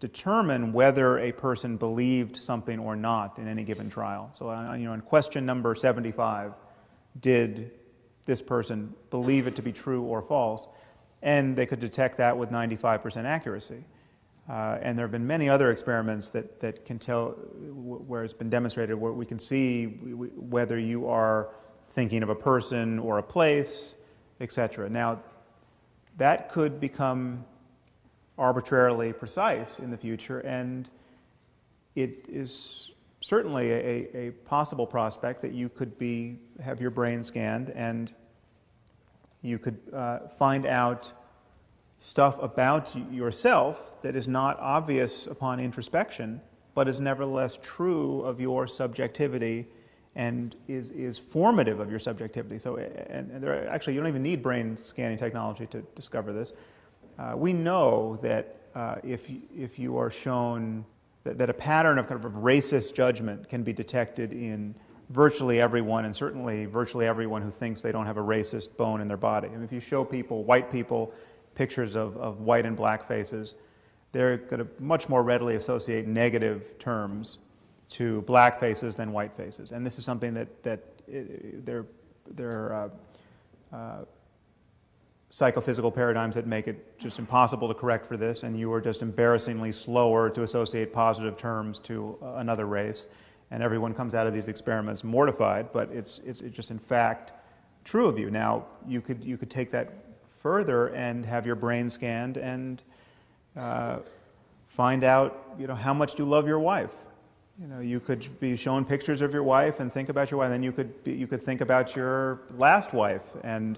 determine whether a person believed something or not in any given trial. So in question number 75, did this person believe it to be true or false? And they could detect that with 95% accuracy. And there have been many other experiments that can tell, where it's been demonstrated, where we can see whether you are thinking of a person or a place, etc. Now, that could become arbitrarily precise in the future, and it is certainly a possible prospect that you could have your brain scanned and you could find out stuff about yourself that is not obvious upon introspection, but is nevertheless true of your subjectivity and is formative of your subjectivity. So, and actually, you don't even need brain scanning technology to discover this. We know that if you are shown that a pattern of kind of racist judgment can be detected in virtually everyone, and certainly virtually everyone who thinks they don't have a racist bone in their body. I mean, if you show white people, pictures of white and black faces, they're going to much more readily associate negative terms to black faces than white faces. And this is something that they're psychophysical paradigms that make it just impossible to correct for this, and you are just embarrassingly slower to associate positive terms to another race. And everyone comes out of these experiments mortified, but it's just in fact true of you. Now, you could take that further and have your brain scanned and find out, how much you love your wife. You could be shown pictures of your wife and think about your wife, and then you could think about your last wife, and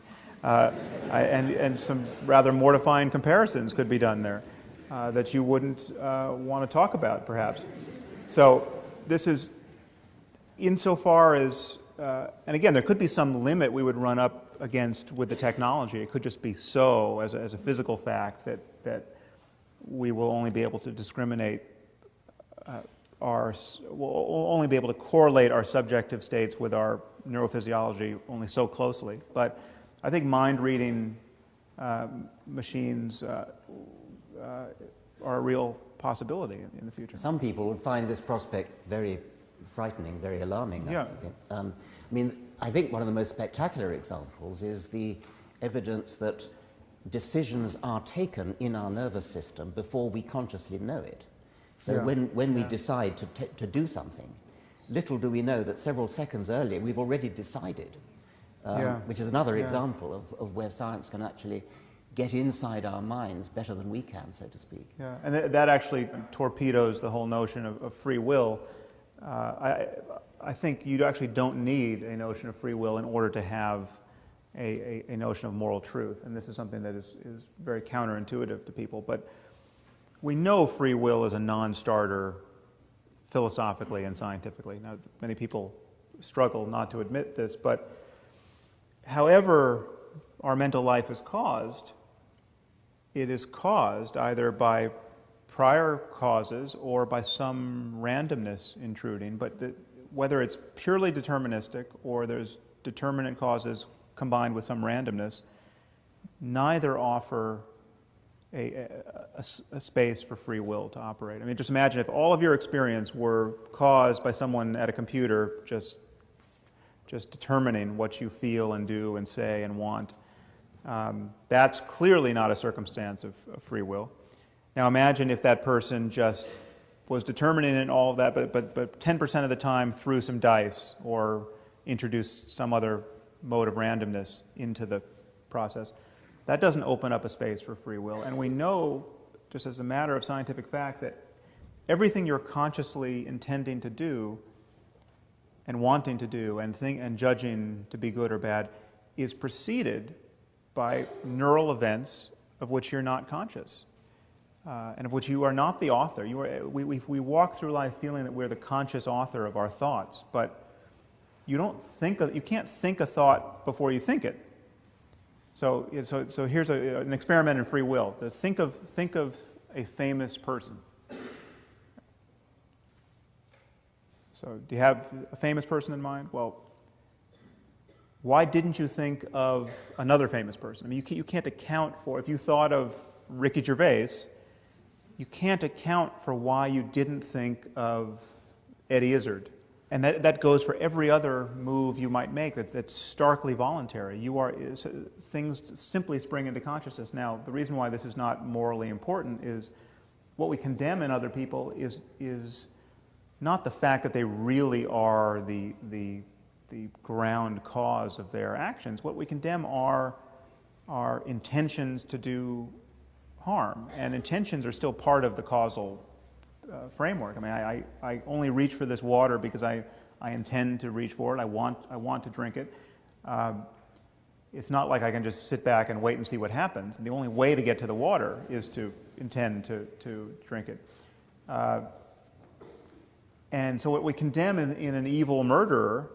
some rather mortifying comparisons could be done there that you wouldn't want to talk about, perhaps. So this is, insofar as, and again, there could be some limit we would run up against with the technology. It could just be so, as a physical fact, that we will only be able to discriminate we'll only be able to correlate our subjective states with our neurophysiology only so closely. But I think mind-reading machines are a real possibility in the future. Some people would find this prospect very frightening, very alarming. Yeah. I think one of the most spectacular examples is the evidence that decisions are taken in our nervous system before we consciously know it. So when we decide to do something, little do we know that several seconds earlier we've already decided, which is another example of where science can actually get inside our minds better than we can, so to speak. Yeah, and that actually torpedoes the whole notion of free will. I think you actually don't need a notion of free will in order to have a notion of moral truth, and this is something that is very counterintuitive to people, but we know free will is a non-starter philosophically and scientifically. Now, many people struggle not to admit this, but however our mental life is caused, it is caused either by prior causes or by some randomness intruding, but whether it's purely deterministic or there's determinate causes combined with some randomness, neither offer a space for free will to operate. I mean, just imagine if all of your experience were caused by someone at a computer just determining what you feel and do and say and want. That's clearly not a circumstance of free will. Now imagine if that person just was determining in all of that, but 10% of the time threw some dice or introduced some other mode of randomness into the process. That doesn't open up a space for free will. And we know, just as a matter of scientific fact, that everything you're consciously intending to do and wanting to do and judging to be good or bad is preceded by neural events of which you're not conscious. And of which you are not the author. We walk through life feeling that we're the conscious author of our thoughts, but you can't think a thought before you think it. So here's an experiment in free will. Think of a famous person. So do you have a famous person in mind? Well, why didn't you think of another famous person? I mean, you can't account for, if you thought of Ricky Gervais, you can't account for why you didn't think of Eddie Izzard. And that goes for every other move you might make that's starkly voluntary. Things simply spring into consciousness. Now, the reason why this is not morally important is what we condemn in other people is not the fact that they really are the ground cause of their actions. What we condemn are intentions to do harm, and intentions are still part of the causal framework. I mean, I only reach for this water because I intend to reach for it. I want to drink it. It's not like I can just sit back and wait and see what happens. And the only way to get to the water is to intend to drink it. And so what we condemn in an evil murderer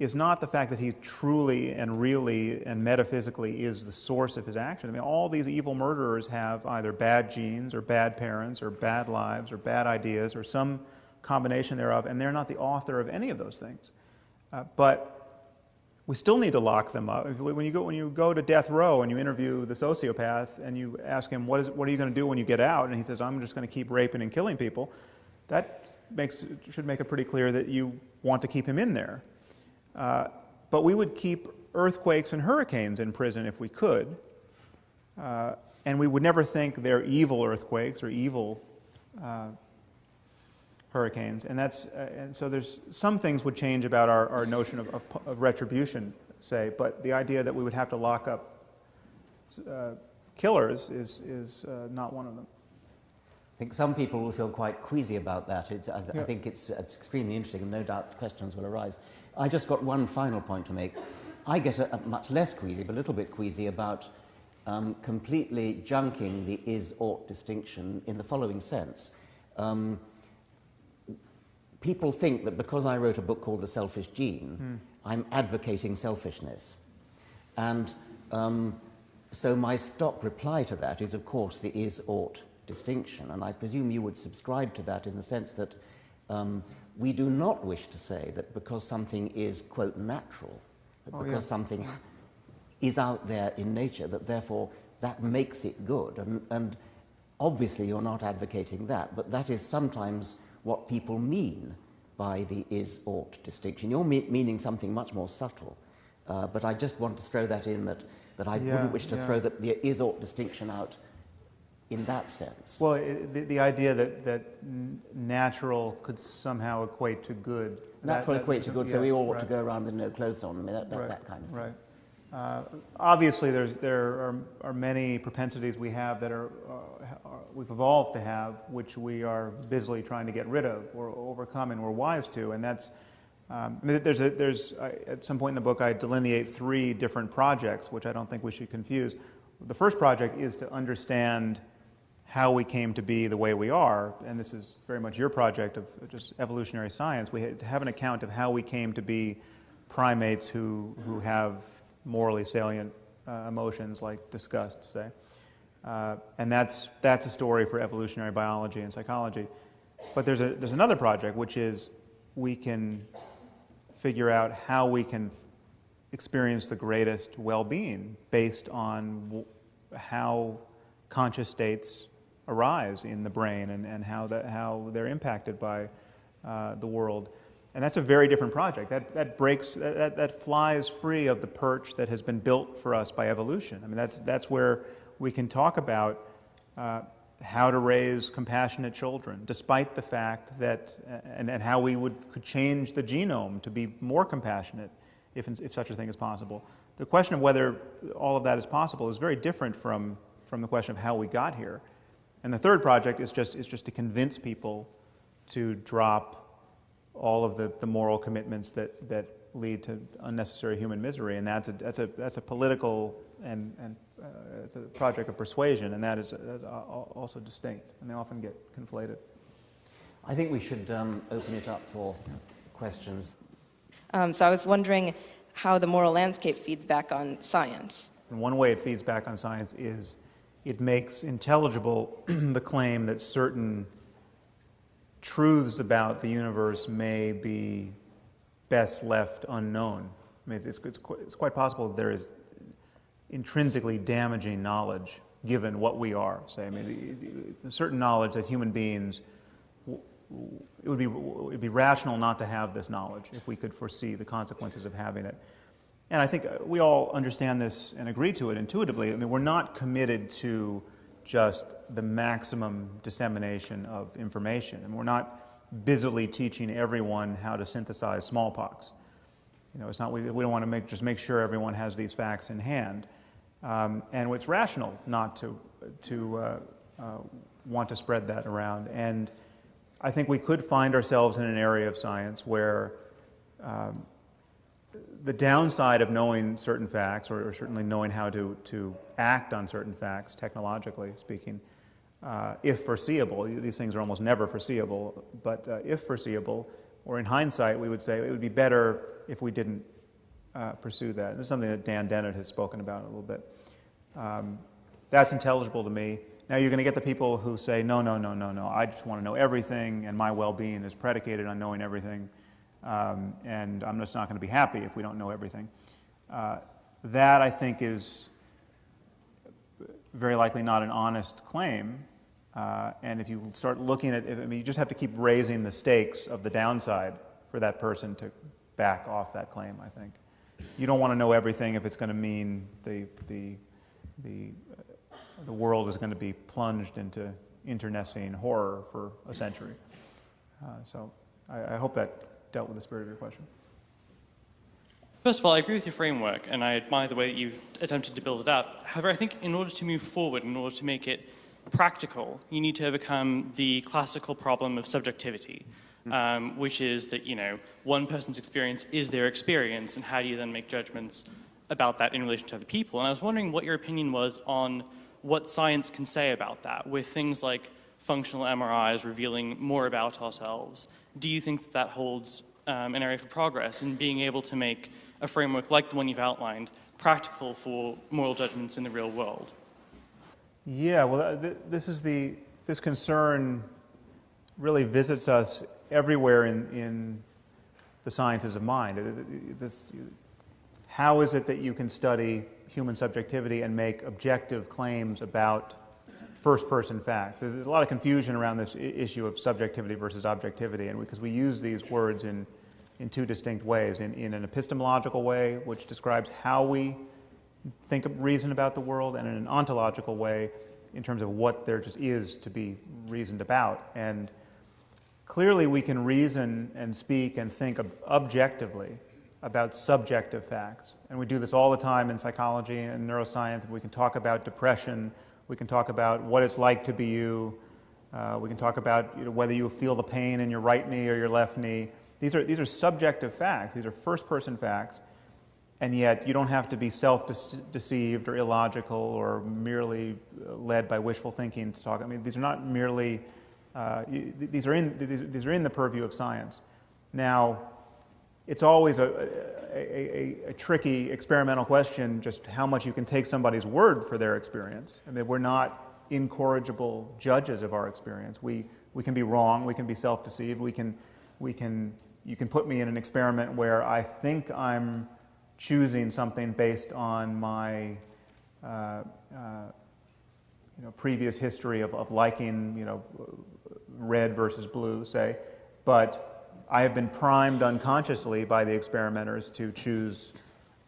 is not the fact that he truly and really and metaphysically is the source of his action. I mean, all these evil murderers have either bad genes or bad parents or bad lives or bad ideas or some combination thereof, and they're not the author of any of those things. But we still need to lock them up. When you go to death row and you interview the sociopath and you ask him, what are you going to do when you get out? And he says, I'm just going to keep raping and killing people. That should make it pretty clear that you want to keep him in there. But we would keep earthquakes and hurricanes in prison if we could, and we would never think they're evil earthquakes or evil hurricanes. And so there's some things would change about our notion of retribution, say, but the idea that we would have to lock up killers is not one of them. I think some people will feel quite queasy about that. I think it's extremely interesting, and no doubt questions will arise. I just got one final point to make. I get much less queasy, but a little bit queasy about completely junking the is-ought distinction in the following sense. People think that because I wrote a book called The Selfish Gene, I'm advocating selfishness. And so my stock reply to that is, of course, the is-ought distinction. And I presume you would subscribe to that in the sense that We do not wish to say that because something is, quote, natural, that because something is out there in nature, that therefore that makes it good. And obviously you're not advocating that, but that is sometimes what people mean by the is-ought distinction. You're meaning something much more subtle, but I just want to throw that in, that I wouldn't wish to throw the is-ought distinction out in that sense. Well, the idea that natural could somehow equate to good. Natural equate to good, so we all ought to go around with no clothes on. I mean, that kind of thing. Right. Obviously, there are many propensities we have that we've evolved to have, which we are busily trying to get rid of or overcome, and we're wise to. And that's at some point in the book I delineate 3 different projects, which I don't think we should confuse. The first project is to understand how we came to be the way we are, and this is very much your project of just evolutionary science. We have an account of how we came to be primates who have morally salient emotions like disgust, say. And that's a story for evolutionary biology and psychology. But there's another project, which is we can figure out how we can experience the greatest well-being based on how conscious states arise in the brain and how they're impacted by the world. And that's a very different project. That flies free of the perch that has been built for us by evolution. I mean, that's where we can talk about how to raise compassionate children, despite the fact that, and how we could change the genome to be more compassionate, if such a thing is possible. The question of whether all of that is possible is very different from the question of how we got here. And the third project is just to convince people to drop all of the moral commitments that lead to unnecessary human misery, and that's a political and it's a project of persuasion, and that is also distinct, and they often get conflated. I think we should open it up for questions. So I was wondering how the moral landscape feeds back on science. And one way it feeds back on science is it makes intelligible the claim that certain truths about the universe may be best left unknown. I mean, it's quite possible that there is intrinsically damaging knowledge given what we are. Say, I mean, a certain knowledge that human beings, it would be rational not to have this knowledge if we could foresee the consequences of having it. And I think we all understand this and agree to it intuitively. I mean, we're not committed to just the maximum dissemination of information, and we're not busily teaching everyone how to synthesize smallpox. You know, it's not. We don't want to just make sure everyone has these facts in hand, and it's rational not to want to spread that around. And I think we could find ourselves in an area of science where the downside of knowing certain facts, or certainly knowing how to act on certain facts, technologically speaking, if foreseeable, these things are almost never foreseeable, but if foreseeable, or in hindsight, we would say it would be better if we didn't pursue that. This is something that Dan Dennett has spoken about a little bit. That's intelligible to me. Now you're going to get the people who say, no, I just want to know everything, and my well-being is predicated on knowing everything. And I'm just not going to be happy if we don't know everything. That, I think, is very likely not an honest claim. And if you start looking at it, I mean, you just have to keep raising the stakes of the downside for that person to back off that claim, I think. You don't want to know everything if it's going to mean the world is going to be plunged into internecine horror for a century. So I hope that dealt with the spirit of your question. First of all, I agree with your framework, and I admire the way that you've attempted to build it up. However, I think in order to move forward, in order to make it practical, you need to overcome the classical problem of subjectivity, which is that, you know, one person's experience is their experience, and how do you then make judgments about that in relation to other people? And I was wondering what your opinion was on what science can say about that, with things like functional MRIs revealing more about ourselves. Do you think that holds an area for progress in being able to make a framework like the one you've outlined practical for moral judgments in the real world? Yeah, well, this concern really visits us everywhere in the sciences of mind. How is it that you can study human subjectivity and make objective claims about first-person facts? There's a lot of confusion around this issue of subjectivity versus objectivity, and because we use these words in two distinct ways. In an epistemological way, which describes how we reason about the world, and in an ontological way, in terms of what there just is to be reasoned about. And clearly we can reason and speak and think objectively about subjective facts. And we do this all the time in psychology and neuroscience. We can talk about depression. We can talk about what it's like to be you. We can talk about whether you feel the pain in your right knee or your left knee. These are subjective facts. These are first-person facts. And yet you don't have to be self-deceived or illogical or merely led by wishful thinking to talk. I mean, these are not merely, these are in the purview of science. Now, it's always a tricky experimental question just how much you can take somebody's word for their experience. I mean, we're not incorrigible judges of our experience. We can be wrong, we can be self-deceived, you can put me in an experiment where I think I'm choosing something based on my previous history of liking red versus blue, say, but I have been primed unconsciously by the experimenters to choose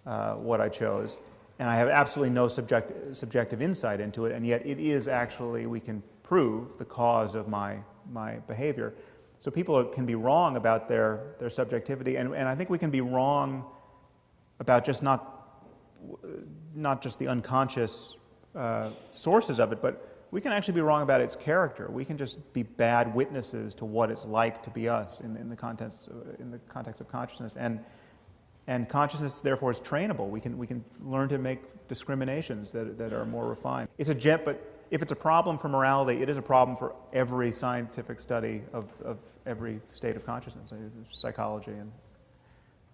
what I chose, and I have absolutely no subjective insight into it, and yet it is actually, we can prove, the cause of my behavior. So people can be wrong about their subjectivity, and I think we can be wrong about just not just the unconscious sources of it, but we can actually be wrong about its character. We can just be bad witnesses to what it's like to be us in the context of consciousness, and consciousness therefore is trainable. We can learn to make discriminations that are more refined. But if it's a problem for morality, it is a problem for every scientific study of every state of consciousness, psychology and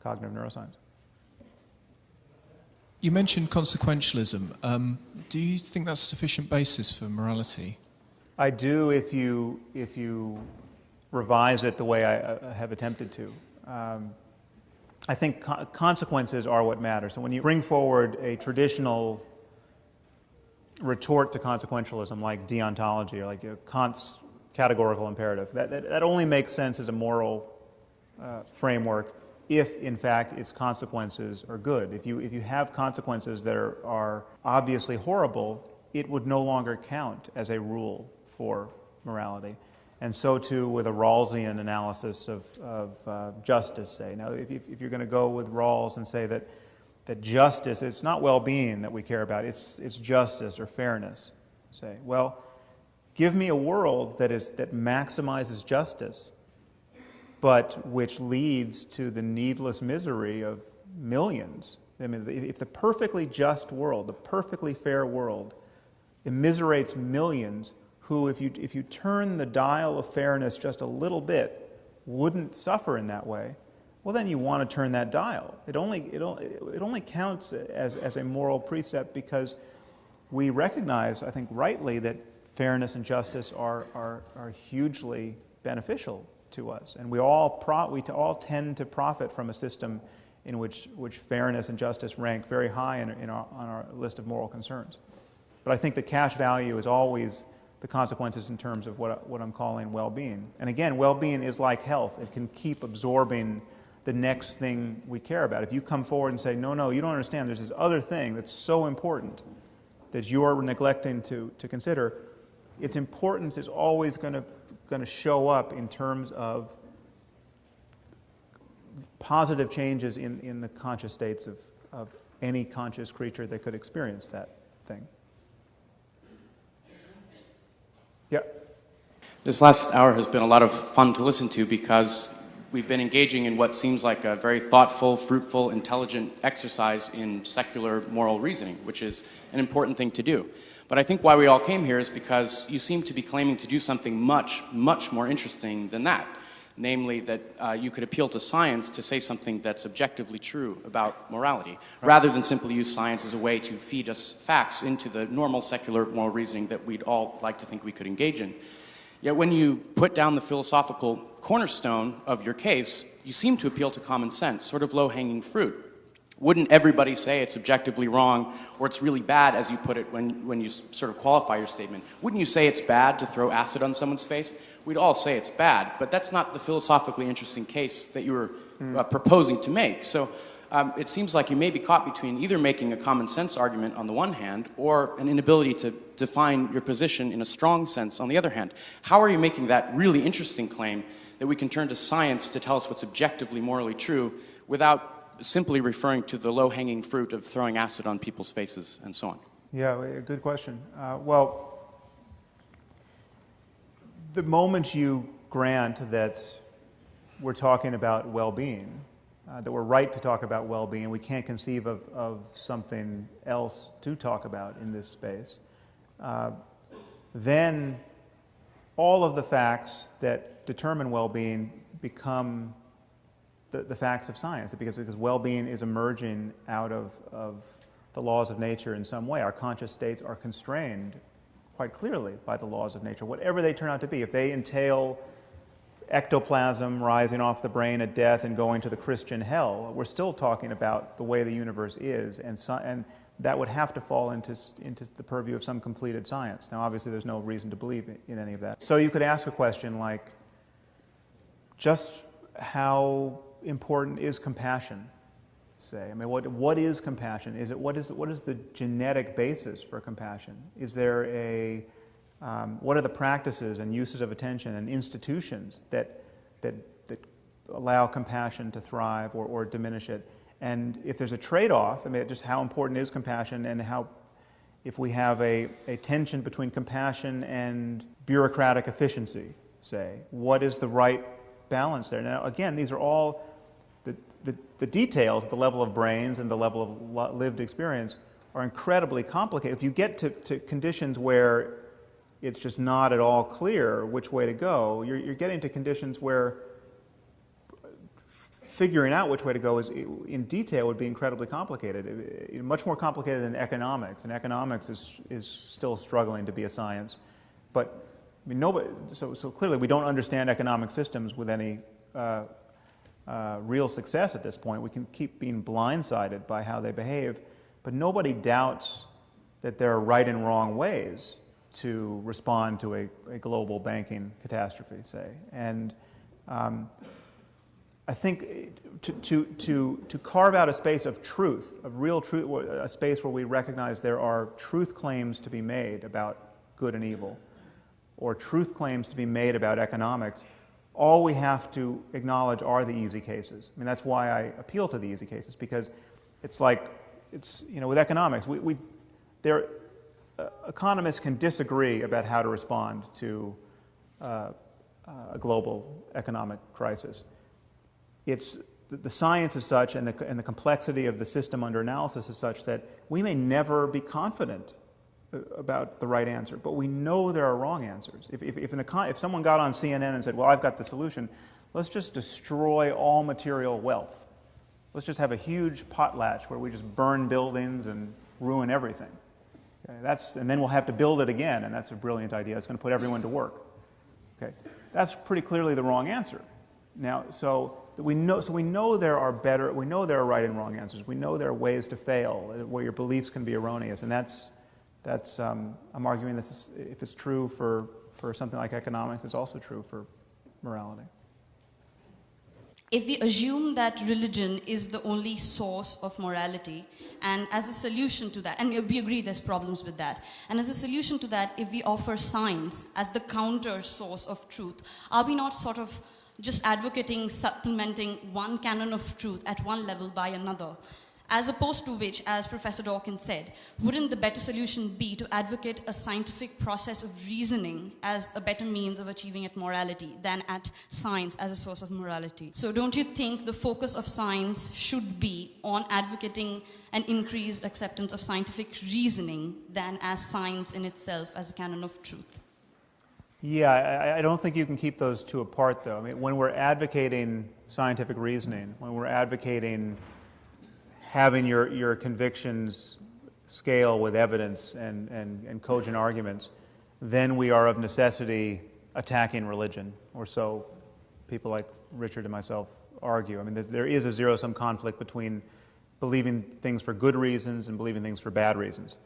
cognitive neuroscience. You mentioned consequentialism. Do you think that's a sufficient basis for morality? I do if you revise it the way I have attempted to. I think consequences are what matter. So when you bring forward a traditional retort to consequentialism like deontology or like Kant's categorical imperative, that only makes sense as a moral framework if, in fact, its consequences are good. If you have consequences that are obviously horrible, it would no longer count as a rule for morality. And so too with a Rawlsian analysis of justice, say. Now, if you're going to go with Rawls and say that justice, it's not well-being that we care about, it's justice or fairness, say. Well, give me a world that maximizes justice, but which leads to the needless misery of millions. I mean, if the perfectly just world, the perfectly fair world, immiserates millions who, if you turn the dial of fairness just a little bit, wouldn't suffer in that way, well, then you want to turn that dial. It only counts as a moral precept because we recognize, I think rightly, that fairness and justice are hugely beneficial to us, and we all tend to profit from a system in which fairness and justice rank very high on our list of moral concerns. But I think the cash value is always the consequences in terms of what I'm calling well-being. And again, well-being is like health. It can keep absorbing the next thing we care about. If you come forward and say, no, you don't understand, there's this other thing that's so important that you're neglecting to consider, its importance is always going to show up in terms of positive changes in the conscious states of any conscious creature that could experience that thing. Yeah. This last hour has been a lot of fun to listen to because we've been engaging in what seems like a very thoughtful, fruitful, intelligent exercise in secular moral reasoning, which is an important thing to do. But I think why we all came here is because you seem to be claiming to do something much, much more interesting than that. Namely, that you could appeal to science to say something that's objectively true about morality, rather than simply use science as a way to feed us facts into the normal secular moral reasoning that we'd all like to think we could engage in. Yet when you put down the philosophical cornerstone of your case, you seem to appeal to common sense, sort of low-hanging fruit. Wouldn't everybody say it's objectively wrong, or it's really bad, as you put it, when you sort of qualify your statement? Wouldn't you say it's bad to throw acid on someone's face? We'd all say it's bad, but that's not the philosophically interesting case that you were proposing to make. So it seems like you may be caught between either making a common sense argument on the one hand, or an inability to define your position in a strong sense on the other hand. How are you making that really interesting claim that we can turn to science to tell us what's objectively morally true without simply referring to the low-hanging fruit of throwing acid on people's faces and so on? Yeah, good question. Well, the moment you grant that we're talking about well-being, that we're right to talk about well-being, we can't conceive of something else to talk about in this space, then all of the facts that determine well-being become the facts of science, because well-being is emerging out of the laws of nature in some way. Our conscious states are constrained quite clearly by the laws of nature, whatever they turn out to be. If they entail ectoplasm rising off the brain at death and going to the Christian hell, we're still talking about the way the universe is, and that would have to fall into the purview of some completed science. Now, obviously, there's no reason to believe in any of that. So you could ask a question like, just how important is compassion, say? I mean, what is compassion? What is the genetic basis for compassion? Is there what are the practices and uses of attention and institutions that allow compassion to thrive or diminish it? And if there's a trade-off, I mean, just how important is compassion, and how, if we have a tension between compassion and bureaucratic efficiency, say, what is the right balance there? Now, again, these are all the details at the level of brains and the level of lived experience are incredibly complicated. If you get to conditions where it's just not at all clear which way to go, you're getting to conditions where figuring out which way to go in detail would be incredibly complicated, much more complicated than economics. And economics is still struggling to be a science. But I mean, so clearly we don't understand economic systems with any real success at this point. We can keep being blindsided by how they behave, but nobody doubts that there are right and wrong ways to respond to a global banking catastrophe, say. And I think to carve out a space of truth, of real truth, a space where we recognize there are truth claims to be made about good and evil, or truth claims to be made about economics, all we have to acknowledge are the easy cases. I mean, that's why I appeal to the easy cases, because it's like, with economics, economists can disagree about how to respond to a global economic crisis. The science is such, and the complexity of the system under analysis is such, that we may never be confident about the right answer, but we know there are wrong answers. If someone got on CNN and said, well, I've got the solution, let's just destroy all material wealth. Let's just have a huge potlatch where we just burn buildings and ruin everything. Okay, and then we'll have to build it again, and that's a brilliant idea. It's going to put everyone to work. Okay, that's pretty clearly the wrong answer. Now, so we know there are right and wrong answers. We know there are ways to fail where your beliefs can be erroneous, and I'm arguing this if it's true for something like economics, it's also true for morality. If we assume that religion is the only source of morality, and as a solution to that, and we agree there's problems with that, and as a solution to that, if we offer science as the counter source of truth, are we not sort of just advocating supplementing one canon of truth at one level by another? As opposed to which, as Professor Dawkins said, wouldn't the better solution be to advocate a scientific process of reasoning as a better means of achieving at morality than at science as a source of morality? So don't you think the focus of science should be on advocating an increased acceptance of scientific reasoning than as science in itself as a canon of truth? Yeah, I don't think you can keep those two apart, though. I mean, when we're advocating scientific reasoning, when we're advocating having your convictions scale with evidence and cogent arguments, then we are of necessity attacking religion, or so people like Richard and myself argue. I mean, there is a zero-sum conflict between believing things for good reasons and believing things for bad reasons.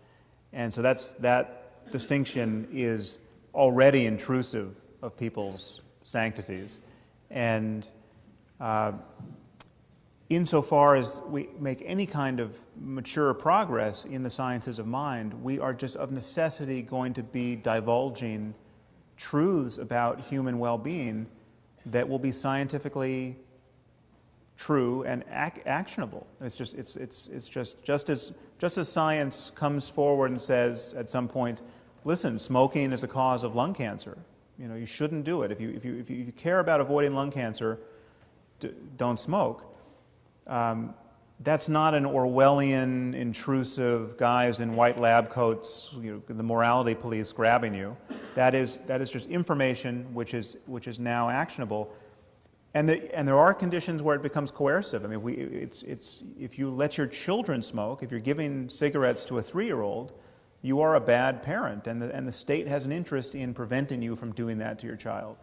And so that distinction is already intrusive of people's sanctities. And insofar as we make any kind of mature progress in the sciences of mind, we are just of necessity going to be divulging truths about human well-being that will be scientifically true and actionable. It's just as science comes forward and says at some point, listen, smoking is a cause of lung cancer. You know, you shouldn't do it. If you care about avoiding lung cancer, don't smoke. That's not an Orwellian, intrusive guys in white lab coats, the morality police grabbing you. That is just information which is now actionable. And there are conditions where it becomes coercive. I mean, if you let your children smoke, if you're giving cigarettes to a 3-year-old, you are a bad parent, and the state has an interest in preventing you from doing that to your child.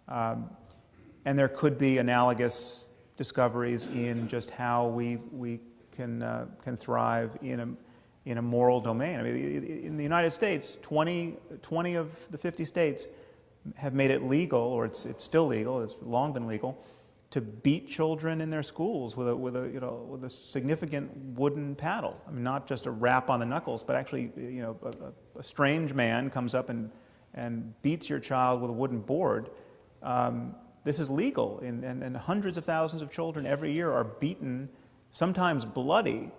And there could be analogous discoveries in just how we can thrive in a moral domain. I mean, in the United States, 20 of the 50 states have made it legal, or it's still legal, it's long been legal, to beat children in their schools with a significant wooden paddle. I mean, not just a rap on the knuckles, but actually, a strange man comes up and beats your child with a wooden board. This is legal, and hundreds of thousands of children every year are beaten, sometimes bloody,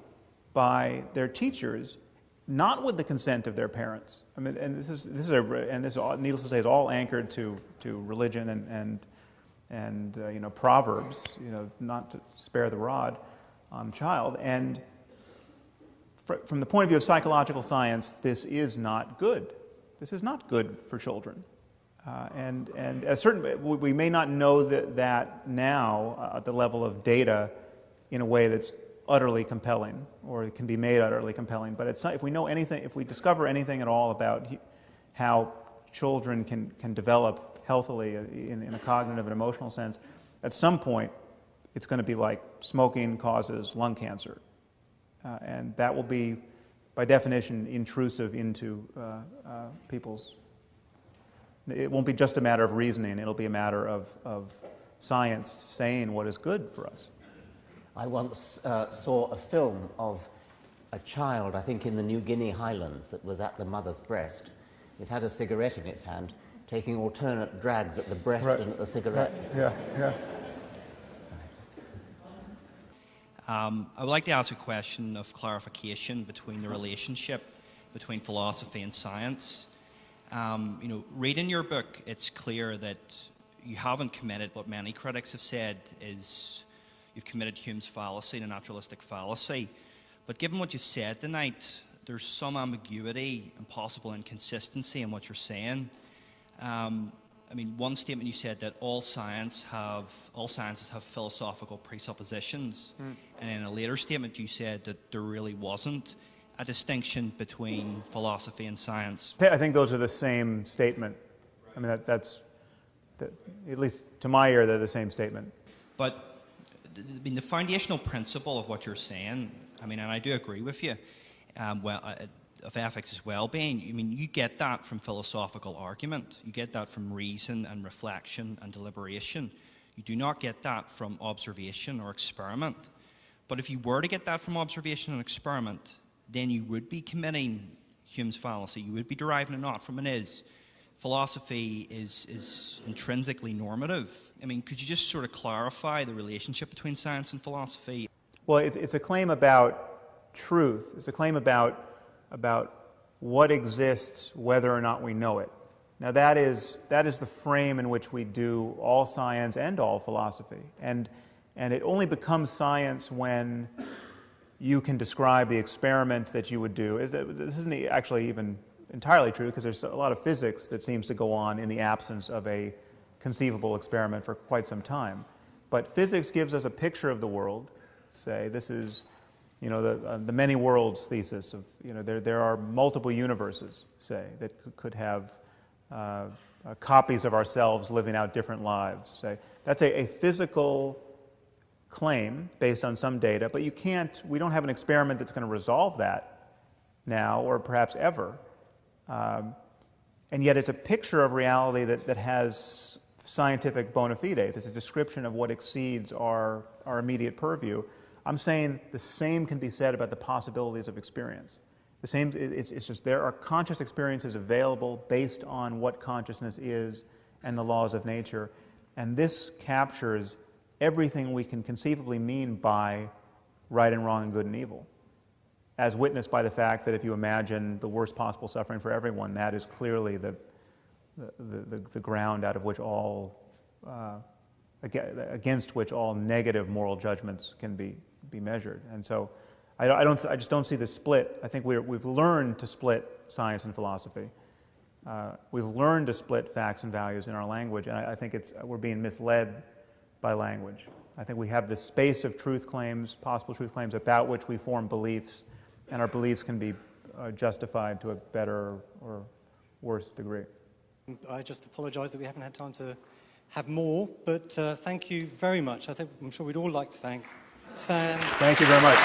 by their teachers, not with the consent of their parents. I mean, and this needless to say, is all anchored to religion and proverbs, not to spare the rod on a child. And from the point of view of psychological science, this is not good. This is not good for children. And at a certain, we may not know that now at the level of data in a way that's utterly compelling, or it can be made utterly compelling. But if we know anything, if we discover anything at all about how children can develop healthily in a cognitive and emotional sense, at some point it's going to be like smoking causes lung cancer, and that will be, by definition, intrusive into people's. It won't be just a matter of reasoning. It'll be a matter of science saying what is good for us. I once saw a film of a child, I think in the New Guinea highlands, that was at the mother's breast. It had a cigarette in its hand, taking alternate drags at the breast and at the cigarette. Right. Yeah. I would like to ask a question of clarification between the relationship between philosophy and science. Reading your book, it's clear that you haven't committed what many critics have said is you've committed Hume's fallacy, the naturalistic fallacy. But given what you've said tonight, there's some ambiguity and possible inconsistency in what you're saying. One statement you said that all sciences have philosophical presuppositions, and in a later statement you said that there really wasn't a distinction between philosophy and science. I think those are the same statement. I mean, that's at least to my ear, they're the same statement. But the foundational principle of what you're saying, and I do agree with you, of ethics as well-being, you get that from philosophical argument. You get that from reason and reflection and deliberation. You do not get that from observation or experiment. But if you were to get that from observation and experiment, then you would be committing Hume's fallacy. You would be deriving it not from an is. Philosophy is intrinsically normative. Could you just sort of clarify the relationship between science and philosophy? Well, it's a claim about truth. It's a claim about what exists, whether or not we know it. Now that is the frame in which we do all science and all philosophy. And it only becomes science when you can describe the experiment that you would do. This isn't actually even entirely true, because there's a lot of physics that seems to go on in the absence of a conceivable experiment for quite some time. But physics gives us a picture of the world. Say, this is, the many worlds thesis of, there are multiple universes, say, that could have copies of ourselves living out different lives. Say, that's a physical claim based on some data, but we don't have an experiment that's going to resolve that now or perhaps ever. And yet it's a picture of reality that has scientific bona fides. It's a description of what exceeds our immediate purview. I'm saying the same can be said about the possibilities of experience. The same, it's just there are conscious experiences available based on what consciousness is and the laws of nature. And this captures everything we can conceivably mean by right and wrong and good and evil, as witnessed by the fact that if you imagine the worst possible suffering for everyone, that is clearly the ground out of which all, against which all negative moral judgments can be measured. And so I just don't see the split. I think we've learned to split science and philosophy. We've learned to split facts and values in our language, and I think we're being misled by language. I think we have this space of truth claims, possible truth claims, about which we form beliefs, and our beliefs can be justified to a better or worse degree. I just apologise that we haven't had time to have more, but thank you very much. I'm sure we'd all like to thank Sam. Thank you very much.